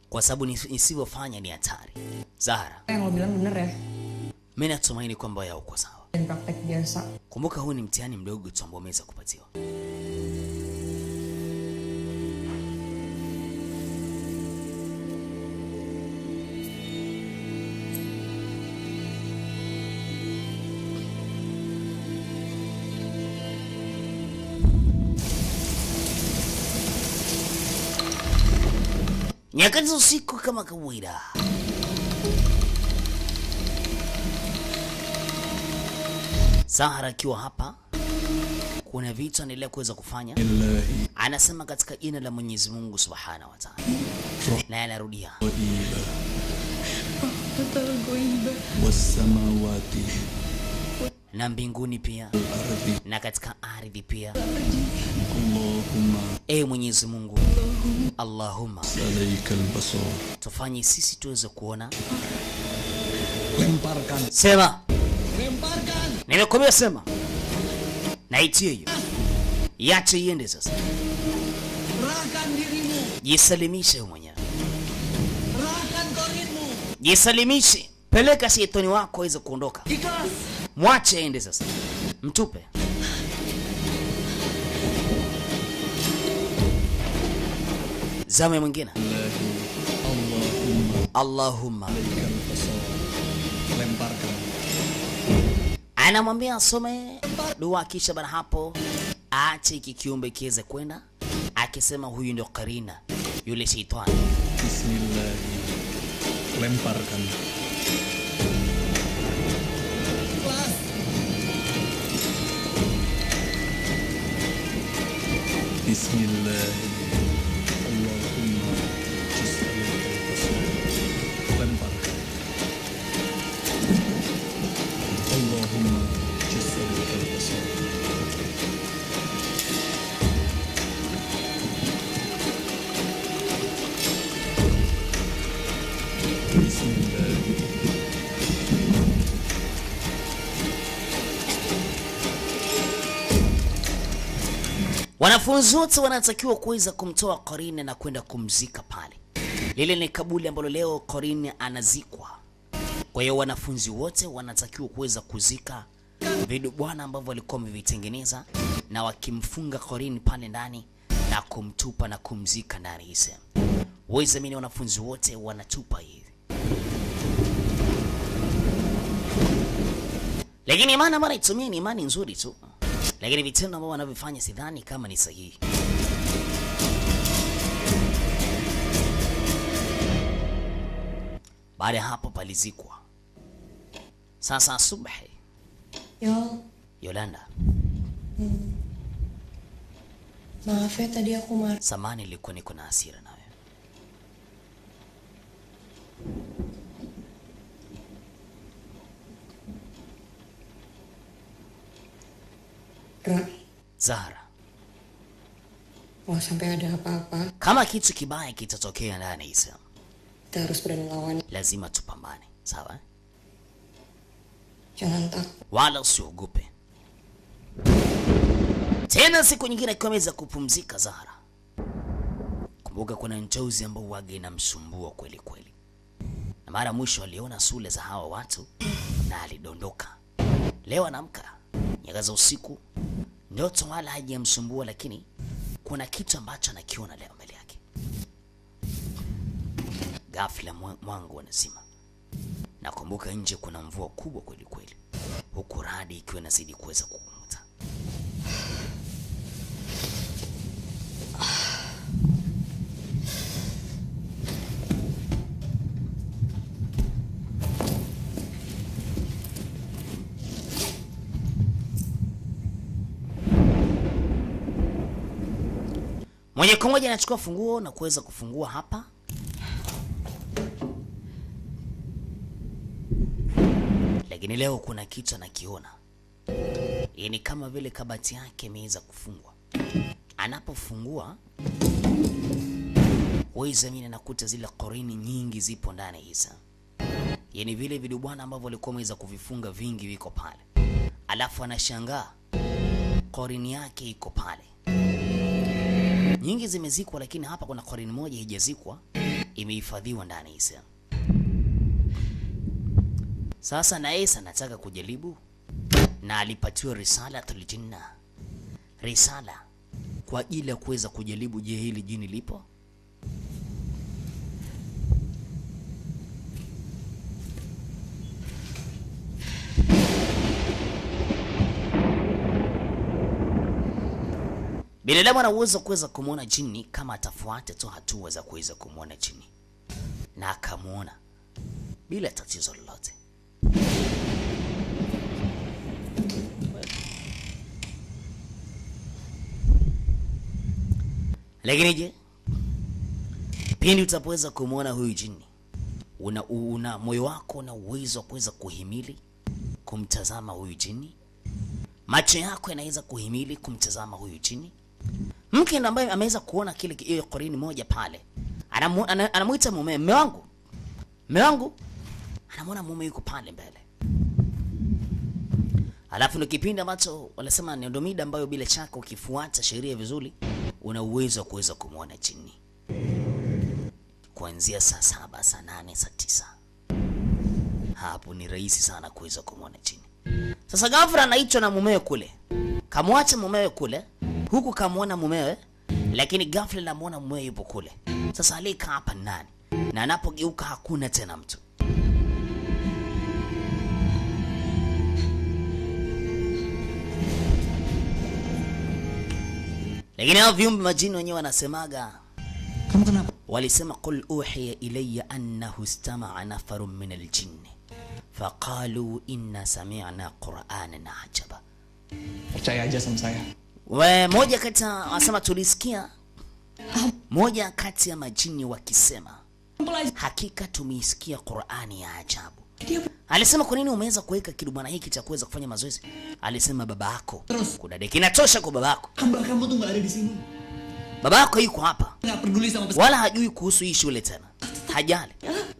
Kwa sababu nisivyofanya ni hatari. Zahra, Yang lo bilang bener ya. mimi natumaini kwamba ya uko sawa. Dan praktek biasa. Kumbuka huu ni mtihani mdogo tu ambao umeweza kupatiwa. Nyakati za usiku kama kawaida. Zahra akiwa hapa, kuna vitu anaendelea kuweza kufanya. Anasema katika jina la Mwenyezi Mungu Subhanahu wa Ta'ala. Na anarudia. Wassamawati Na mbinguni pia. Na katika ardhi pia. Allahumma Mwenyezi Mungu. Allahumma alaikal basar. tufanye sisi tuweze kuona. Lemparkan. Sema. Lemparkan. Nimekwambia sema. Naitie hiyo. Iache iende sasa. Serahkan dirimu. Jisalimishe wewe mwenyewe. Serahkan korinmu. Jisalimishe. Peleka shetani wako aweze kuondoka. Ikhlas. Mwache aende sasa. Mtupe. Zame mwingine. Allahumma. Lemparkan. Anamwambia asome dua, kisha baada hapo aache iki kiumbe kiweze kwenda, akisema huyu ndio Karina, yule shetani. Bismillah. Lemparkan. Ikhlas. Bismillah. Allahumma lemparkan. Allahumma jasallikal basar. Bismillah. Wanafunzi wote wanatakiwa kuweza kumtoa Karina na kwenda kumzika pale. Lile ni kaburi ambalo leo Karina anazikwa. Kwa hiyo wanafunzi wote wanatakiwa kuweza kuzika vidu bwana ambavyo walikuwa wamevitengeneza, na wakimfunga Karina pale ndani na kumtupa na kumzika ndani hisa. Waweza mimi wanafunzi wote wanatupa hivi. Lakini imani ambayo itumie ni imani nzuri tu. Lakini vitendo ambavyo wanavyofanya sidhani kama ni sahihi. Baada ya hapo palizikwa. Sasa asubuhi. Yolanda. Maaf ya tadi aku marah. Samani nilikuwa niko na hasira nawe. Zahra. Kalau sampai ada apa-apa, Kama kitu kibaya kitatokea ndani hisa, kita harus berani lawan. lazima tupambane, sawa? Jangan takut. Wala usiogope. Tena siku nyingine akiwa ameweza kupumzika Zahra. Kumbuka kuna njozi ambao wage inamsumbua kweli kweli. Na mara mwisho aliona sura za hawa watu na alidondoka. Leo anaamka nyakati za usiku, ndoto wala hajamsumbua, lakini kuna kitu ambacho anakiona leo mbele yake. Ghafla mwangu unazima. Nakumbuka nje kuna mvua kubwa kweli kweli, huku radi ikiwa inazidi kuweza kukumuta. Moja kwa moja anachukua funguo na kuweza kufungua hapa. Lakini leo kuna kitu anakiona. Ni kama vile kabati yake imeweza kufungwa. Anapofungua, waweza mimi nakuta zile korini nyingi zipo ndani hisa. Yaani vile vidu bwana ambavyo walikuwa wameweza kuvifunga vingi viko pale. Alafu anashangaa korini yake iko pale. Nyingi zimezikwa, lakini hapa kuna korini moja haijazikwa, imehifadhiwa ndani hisa. Sasa na Esa anataka kujaribu, na alipatiwa risala tulijinna, risala kwa ajili ya kuweza kujaribu, je, hili jini lipo? Binadamu ana uwezo kuweza kumuona jini kama atafuata tu hatua za kuweza kumuona jini, na akamuona bila tatizo lolote. Lakini je, pindi utapoweza kumuona huyu jini, una moyo wako una uwezo wa kuweza kuhimili kumtazama huyu jini? Macho yako yanaweza kuhimili kumtazama huyu jini? Mke ambaye ameweza kuona kile ile korini moja pale, anamuita mume wangu, anamwona mume yuko pale mbele. Alafu ndio kipindi ambacho wanasema ndio mida ambayo bila shaka ukifuata sheria vizuri una uwezo wa kuweza kumuona jini. Kuanzia saa 7, saa 8, saa 9. Hapo ni rahisi sana kuweza kumuona jini. Sasa ghafla anaitwa na mumewe kule. Kamwacha mumewe kule, huku kamuona mumewe, lakini ghafla anamuona mumewe yupo kule. Sasa alika hapa nani? Na anapogeuka hakuna tena mtu. Lakini hao viumbe majini wenyewe wanasemaga, Kamu kenapa? walisema qul uhiya ilayya annahu istama'a nafarun min al-jinn faqalu inna sami'na qur'anan ajaba. Percaya aja sama saya. Moja kati wasema tulisikia moja kati ya majini wakisema hakika tumeisikia Qur'ani ya ajabu. Alisema kwa nini umeweza kuweka kidubana hiki cha kuweza kufanya mazoezi? Alisema baba yako. Kuna deki inatosha kwa baba yako. Hamba kamu tuh nggak ada di sini. Baba yako yuko hapa. Nggak peduli sama pesan. Wala hajui kuhusu hii shule tena. Hajali.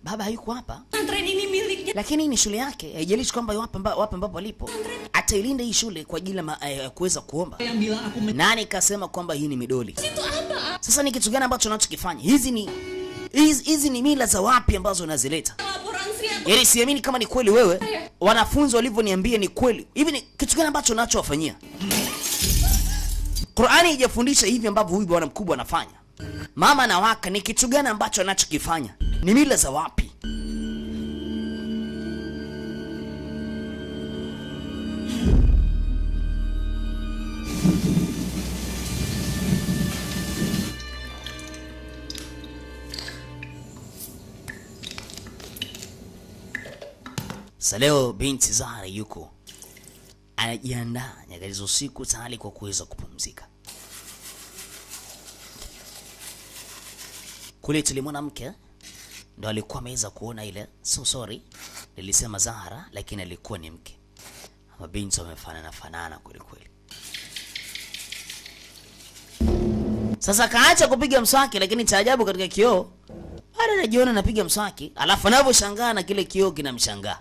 Baba hayuko hapa. Pesantren ini miliknya. Lakini ni shule yake. Haijalishi kwamba wapi ambapo alipo. Atailinda hii shule kwa ajili ya kuweza kuomba. Yang bilang aku Nani kasema kwamba hii ni midoli? Itu apa? Sasa ni kitu gani ambacho unachokifanya? Hizi ni mila za wapi ambazo unazileta? Laporan Sri aku. Yaani siamini kama ni kweli wewe. Wanafunzi walivyoniambia ni kweli. Hivi ni kitu gani ambacho unachowafanyia? Qur'ani haijafundisha hivi ambavyo huyu bwana mkubwa anafanya. Mama na waka ni kitu gani ambacho anachokifanya? Ni mila za wapi? Leo binti Zahra yuko anajiandaa nyakati za usiku tayari kwa kuweza kupumzika. Kule tulimwona mke ndo alikuwa ameweza kuona ile, nilisema Zahra lakini alikuwa ni mke. Mabinti wamefanana kweli kweli. Sasa kaacha kupiga mswaki, lakini cha ajabu katika kioo bado anajiona anapiga mswaki, alafu anavyoshangaa na kile kioo kinamshangaa.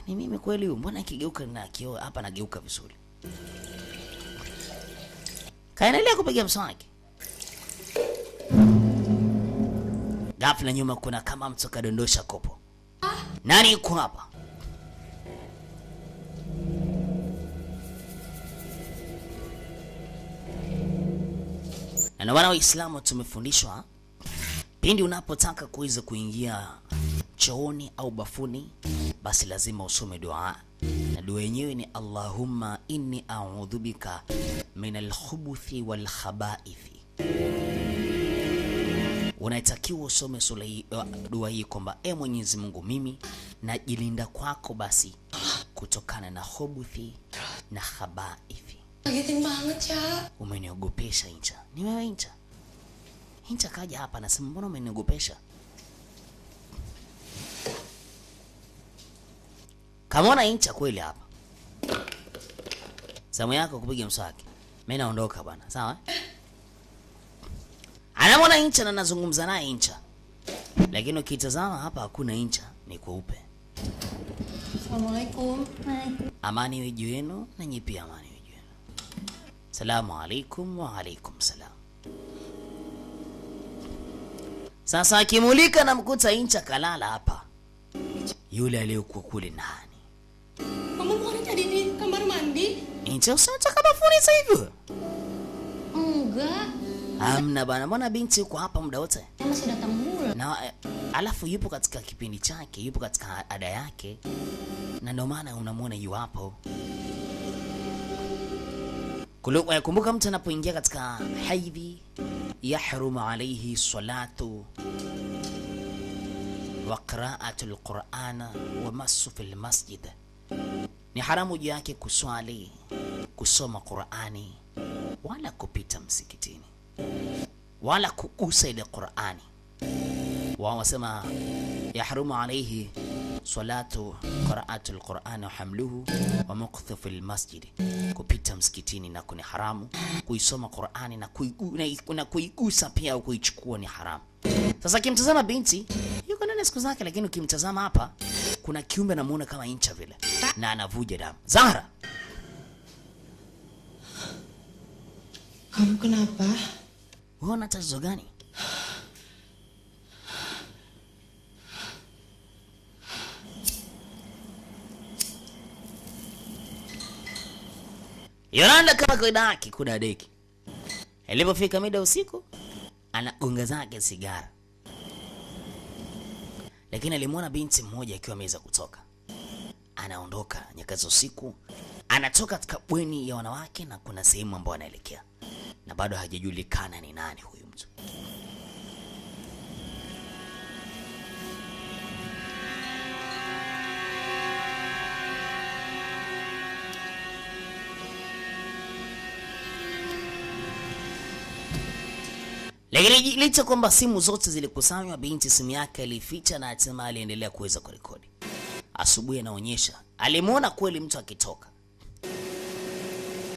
Ni mimi kweli huyu? Mbona kigeuka na kioo hapa nageuka vizuri? Kaendelea kupiga mswaki. Ghafla nyuma kuna kama mtu kadondosha kopo. Nani yuko hapa? Na wana Waislamu tumefundishwa pindi unapotaka kuweza kuingia chooni au bafuni basi lazima usome dua. Na dua yenyewe ni Allahumma inni a'udhu bika minal khubuthi wal khabaithi. Unatakiwa usome dua hii kwamba Mwenyezi Mungu, mimi najilinda kwako basi kutokana na khubuthi na khabaithi. Kagetin banget ya. Umeniogopesha Incha. Ni wewe Incha? Incha kaja hapa anasema mbona umeniogopesha? Kamona Incha kweli hapa. Zamu yako kupiga mswaki. Mimi naondoka bwana, sawa? Anamwona Incha na nazungumza naye Incha. Lakini ukitazama hapa hakuna Incha, ni kweupe. Assalamualaikum. Amani iwe juu yenu na nyinyi pia amani iwe juu yenu. Salamu alaikum wa alaikum salam. Sasa akimulika na mkuta Incha kalala hapa. Yule aliyokuwa kule ndani. Kamu bukan tadi di kamar mandi? Incha usataka bafuni sasa hivi? Enggak. Amna bana, mbona binti yuko hapa muda wote? Masih datang mulu. Na alafu yupo katika kipindi chake, yupo katika ada yake. Na ndio maana unamwona yu hapo. Kumbuka mtu anapoingia katika haidhi yahrumu alayhi salatu wa qira'atul Qur'ana wa masu fil masjid. Ni haramu juu yake kuswali, kusoma Qur'ani, wala kupita msikitini, wala kugusa ile Qur'ani. Wao wasema yahrumu alayhi salatu qira'atul Qur'ani wa hamluhu wa muqthu fil masjid. Kupita msikitini na kuni haramu, kuisoma Qur'ani na kuigusa pia au kuichukua ni haramu. Sasa kimtazama binti yuko ndani siku zake, lakini ukimtazama hapa kuna kiumbe anamuona kama incha vile na anavuja damu. Zahra, Kamu kenapa? wewe una tatizo gani? Yolanda kama kawaida yake kudadeki. Ilipofika mida usiku, anagonga zake sigara. Lakini alimwona binti mmoja akiwa ameweza kutoka. Anaondoka nyakati za usiku, anatoka katika bweni ya wanawake na kuna sehemu ambayo anaelekea. Na bado hajajulikana ni nani huyu mtu. Lakini licha kwamba simu zote zilikusanywa, binti simu yake alificha na hatimaye aliendelea kuweza kurekodi. Asubuhi anaonyesha alimuona kweli mtu akitoka.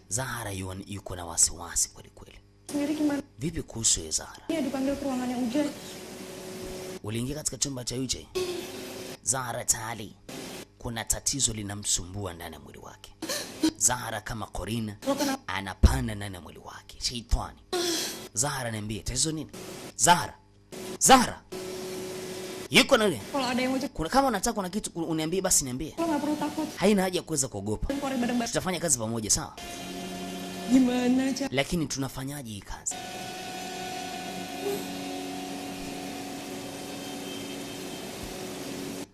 Zahara yuko na wasiwasi kweli kweli. Sendiri gimana? Vipi kuhusu ya Zahara? Dia dipanggil ke ruangannya Ujay. Uliingia katika chumba cha Ujay? Zahara tayari kuna tatizo linamsumbua ndani ya mwili wake. Zahara kama Korina anapanda ndani ya mwili wake. Sheitani. Zahara, niambie tatizo nini? Zahara. Yuko nani? Kalau ada yang mau Kuna kama unataka kuna kitu uniambie basi niambie. lo nggak perlu takut. Haina haja kuweza kuogopa. Kore bareng-bareng. Tutafanya kazi pamoja, sawa? Gimana, Cak? Lakini tunafanyaje hii kazi?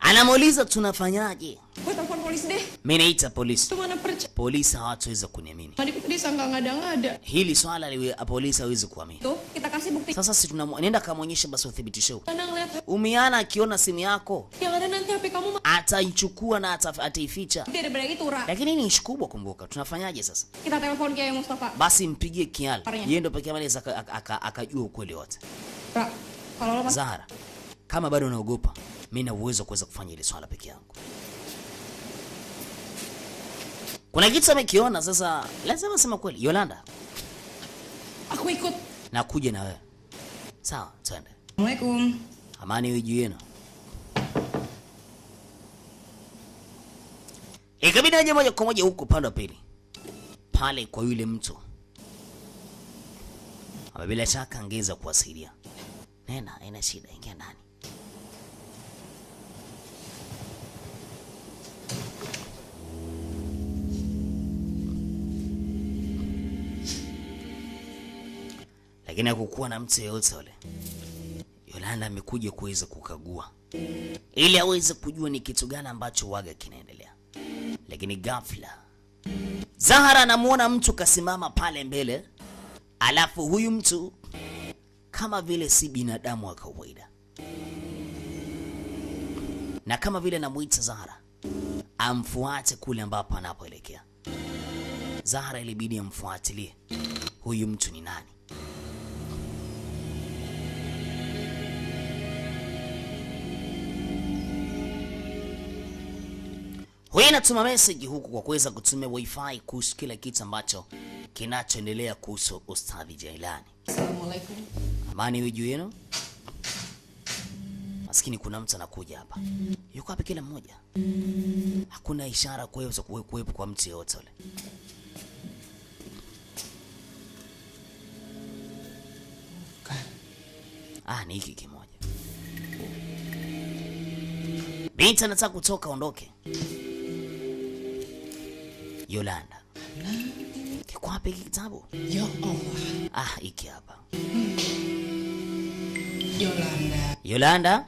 Anamuuliza tunafanyaje? Gue telepon polisi deh. Mimi naita polisi. Itu mana percaya? Polisi hawataweza kuniamini. Tadi disangka nggak ada. Hili swala polisi hawezi kuamini. Tuh, kita kasih bukti. Sasa si nenda kamuonyesha basi uthibitisho. Anda ngeliat Umiana akiona simu yako yang ada nanti HP kamu ataichukua na ataificha. dari beda itu, Ra. Lakini ni ishi kubwa, kumbuka. Tunafanyaje sasa? Kita telepon Kiai Mustafa. Basi mpigie Kial. Parnya. Yeye ndo pekee anaweza akajua ukweli wote. Ra, kalau lo Zahara, kama bado unaogopa, mimi na uwezo kuweza kufanya ile swala peke yangu. Kuna kitu amekiona sasa, lazima sema kweli. Yolanda, aku ikut. nakuja na wewe. Sawa, twende. Assalamualaikum. Amani iwe juu yenu. Ikabidi aje moja kwa moja huko upande wa pili. Pale kwa yule mtu. Ama bila shaka angeza kuwasaidia. Nena, ina shida, ingia ndani. Lakini hakukuwa na mtu yeyote yule. Yolanda amekuja kuweza kukagua ili aweze kujua ni kitu gani ambacho waga kinaendelea. Lakini ghafla Zahara anamuona mtu kasimama pale mbele, alafu huyu mtu kama vile si binadamu wa kawaida, na kama vile anamuita Zahara amfuate kule ambapo anapoelekea. Zahara ilibidi amfuatilie huyu mtu ni nani. Huyu anatuma message huku kwa kuweza kutumia wifi kuhusu kila kitu ambacho kinachoendelea kuhusu Ustadhi Jailani. Assalamualaikum. Amani iwe juu yenu. Maskini kuna mtu anakuja hapa. Yuko hapa kila mmoja. Hakuna ishara kuweza kuwepo kwa mtu yeyote yule. Ni hiki kimoja. Binti anataka kutoka ondoke. Yolanda. Kiko wapi hiki kitabu? Ya Allah. Hiki hapa. Yolanda.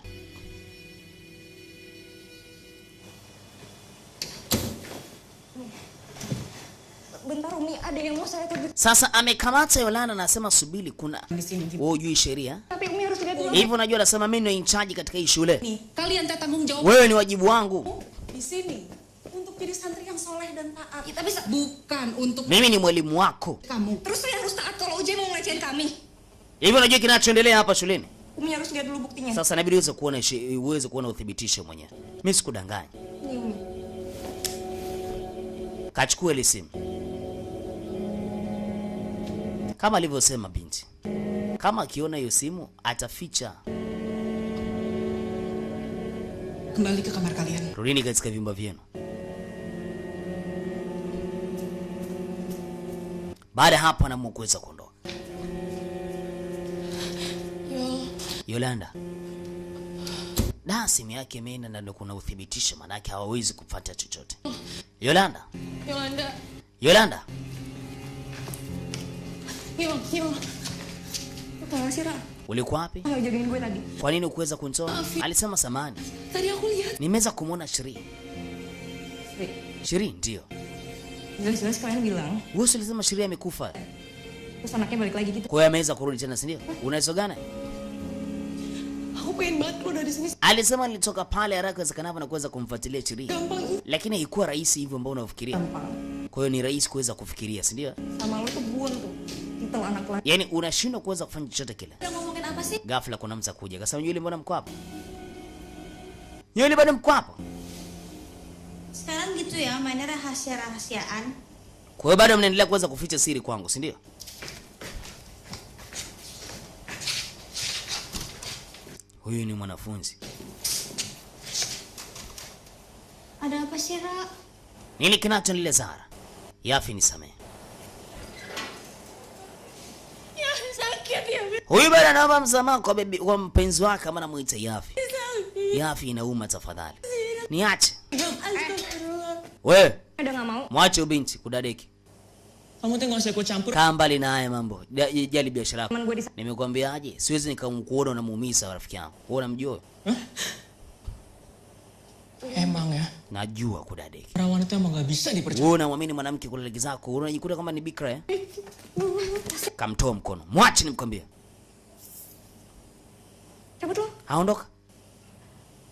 Bentar Umi, ada yang mau saya tegur. Sasa amekamata Yolanda na anasema subiri, kuna wewe hujui sheria. Tapi Umi harus lihat dulu. Hivi unajua anasema mimi ndio in charge katika hii shule. Nih, kalian teh tanggung jawab Wewe ni wajibu wangu. di sini untuk jadi santri yang soleh dan taat. Kita bisa bukan untuk Mimi ni mwalimu wako. kamu. Terus saya harus taat kalau Ujay mau ngelecehin kami. Hivi unajua kinachoendelea hapa shuleni? Umi harus lihat dulu buktinya. Sasa inabidi uweze kuona uthibitisho mwenyewe. Mimi sikudanganya. Nih Umi. Kachukua ile simu. Kama alivyosema binti. Kama akiona hiyo simu ataficha. Kembali ke kamar kalian. Rudini katika vyumba vyenu. Baada hapo anaamua kuweza kuondoka. Yolanda. Na simu yake imeenda na ndio kuna uthibitisho, maana yake hawawezi kufuata chochote. Yolanda. Yolanda. Yo. Apa sih, Ra? Ulikuwa wapi? Ayo jagain gue tadi. Kwa nini ukuweza kunitoa? Alisema samani. Tadi aku lihat. Nimeweza kumuona Shiri. Shiri ndio. Jelas-jelas kalian bilang, Wewe ulisema Shiri amekufa. terus anaknya balik lagi gitu. Kwa hiyo ameweza kurudi tena, si ndio? Unaweza gani? Aku pengen banget keluar dari sini. Alisema nilitoka pale haraka iwezekanavyo na kuweza kumfuatilia Shiri. Gampang. Lakini haikuwa rahisi hivyo ambao unafikiria. Gampang. Kwa hiyo ni rahisi kuweza kufikiria, si ndio? Sama lu tuh buntu. Titel anak laki. Yaani unashindwa kuweza kufanya chochote kile. Udah ngomongin apa sih? Ghafla kuna mtu akuja. Akasema yule mbona mko hapo? Yule bado mko hapo? Sekarang gitu ya, mainnya rahasia-rahasiaan. Kwa hiyo bado mnaendelea kuweza kuficha siri kwangu, si ndio? Huyu ni mwanafunzi. Ada apa sih, Ra? Nini kinachoendelea Zara? Yafi nisamehe. Ya, sakit ya. Huyu bado anaomba msamaha kwa bibi, kwa mpenzi wake kama anamuita Yafi. Yafi inauma, tafadhali. Niache. Wewe, Ada nggak mau? mwache binti kudadeki. Kamu tuh nggak usah ikut campur. Kaa mbali na haya mambo. Jali biashara yako. Teman gue di Nimekwambiaje? Siwezi nikamuona unamuumiza rafiki yangu. Wewe unamjua? Emang ya, Najua kudadeki. perawan itu emang nggak bisa dipercaya. Wewe unamwamini mwanamke kula legi zako, unajikuta kama ni bikra eh? Kamtoa mkono. Mwache nimkwambie. cabut lo. Haondoka.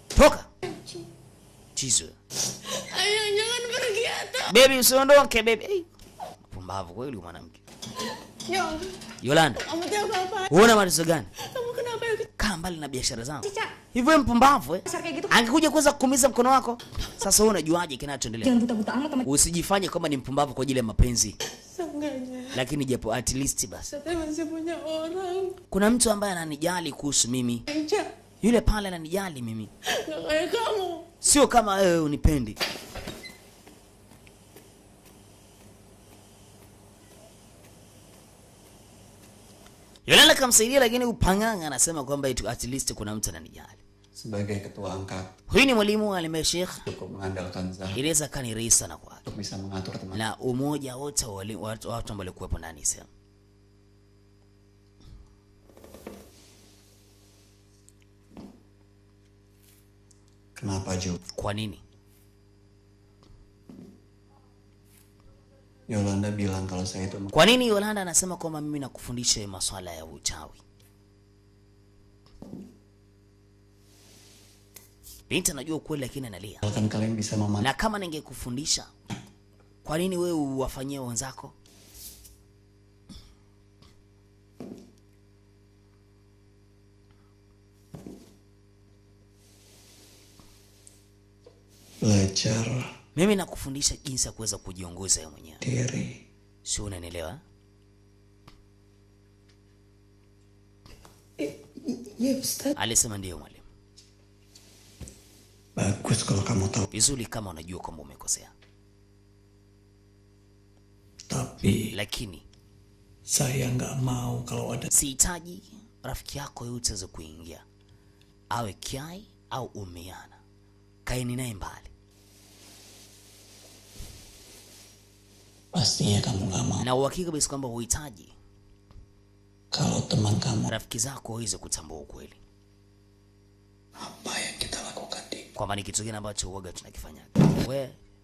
Toka. Chizo. Ayang, jangan pergi atau. Baby usiondoke baby. Hey. Pumbavu kweli mwanamke. Yo, Yolanda, kamu tuh apa-apa? unaona matatizo gani? Kamu kenapa ya? Kaa mbali na biashara zangu. Cica, Hivyo mpumbavu eh? dasar kayak gitu. Angekuja kuweza kukumiza mkono wako. Sasa wewe unajuaje kinachoendelea? Jangan buta-buta amat sama Usijifanye kama ni mpumbavu kwa ajili ya mapenzi. Seenggaknya, Lakini japo at least basi. saya masih punya orang. Kuna mtu ambaye ananijali kuhusu mimi. Eja, Yule pale ananijali mimi. nggak kayak kamu. Sio kama wewe unipendi. Yolanda kamsaidia, lakini upanganga anasema kwamba at least kuna mtu ananijali. Sebagai ketua angkat, Huyu ni mwalimu alimee Sheikh. cukup mengandalkan Zahra Inaweza kani rahisi sana kwake. untuk bisa mengatur teman. Na umoja wote watu ambao walikuwepo ndani sasa. Kenapa Jo? Kwa nini? Yolanda bilang kalau saya itu Kwa nini Yolanda anasema kwamba mimi nakufundisha masuala ya uchawi? Binti anajua ukweli lakini analia. kan kalian bisa memanfaatkan Na kama ningekufundisha, kwa nini wewe uwafanyie wenzako? belajar Mimi nakufundisha jinsi ya kuweza kujiongoza wewe mwenyewe. diri. Sio, unanielewa? Iya, Ustaz. Alisema ndio mwalimu. Bagus kalau kamu tahu. Vizuri kama unajua kwamba umekosea. Tapi Lakini Saya nggak mau kalau ada sihitaji rafiki yako yote aweze kuingia. Awe Kiai au Umiana. Kaeni naye mbali. pastinya kamu nggak mau Na uhakika basi kwamba uhitaji kalau teman kamu rafiki zako waweze kutambua ukweli. apa yang kita lakukan di Kwamba ni kitu gani ambacho uoga tunakifanya.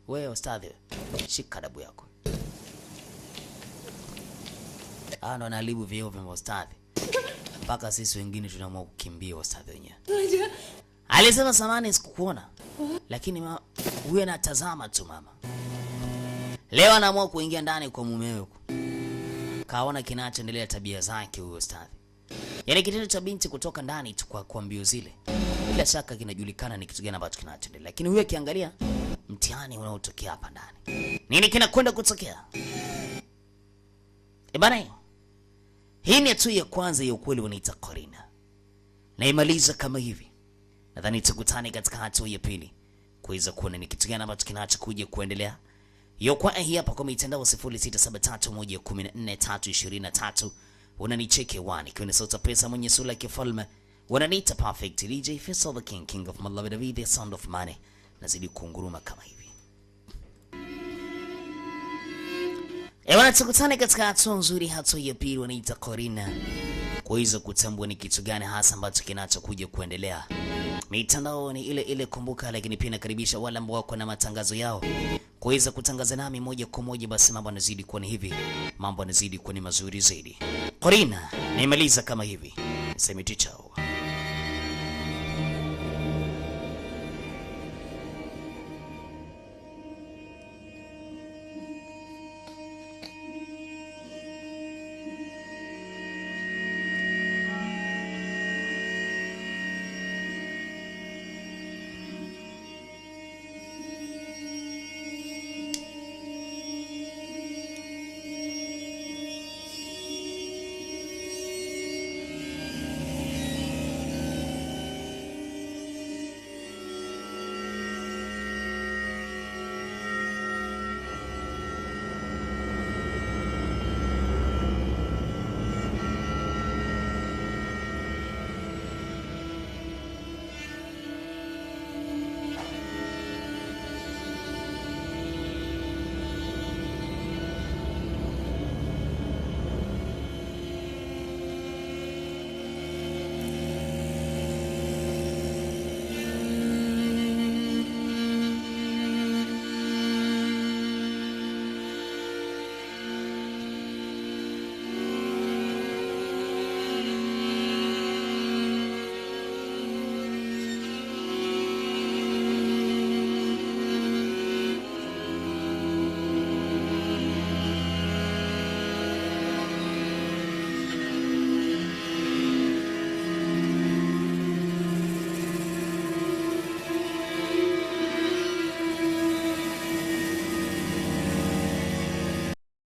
We ustadhi, shika adabu yako. Ndo anaharibu vyeo vya ustadhi. Mpaka sisi wengine tunaamua kukimbia ustadhi wenyewe. Alisema samani sikukuona. Lakini huyu anatazama tu mama. Leo anaamua kuingia ndani kwa mumewe huko. Kaona kinachoendelea tabia zake huyo ustadhi. Yaani kitendo cha binti kutoka ndani tu kwa mbio zile. Bila shaka kinajulikana ni kitu gani ambacho kinachoendelea. Lakini huyo akiangalia mtihani unaotokea hapa ndani. Nini kinakwenda kutokea? Bana. Hii ni tu ya kwanza ya ukweli wanaita Corina. Na imaliza kama hivi. Nadhani tukutane katika hatua ya pili kuweza kuona ni kitu gani ambacho kinachokuja kuendelea. Kwa hii hapa kwa mitandao 0673114323 unanicheke wani kwa sauti pesa mwenye sura ya kifalme. Wananiita perfect DJ Faisal the King, King of my love David, the sound of money. Nazidi kunguruma kama hivi. Ewana tukutane katika hatua nzuri, hatua ya pili wanaita Corina. Kuweza kutambua ni kitu gani hasa ambacho kinachokuja kuendelea. Mitandao ni ile ile kumbuka, lakini pia nakaribisha wale ambao wako na matangazo yao kuweza kutangaza nami moja kwa moja, basi mambo yanazidi kuwa ni hivi. Mambo yanazidi kuwa ni mazuri zaidi. Corina, nimaliza kama hivi. Sema chao.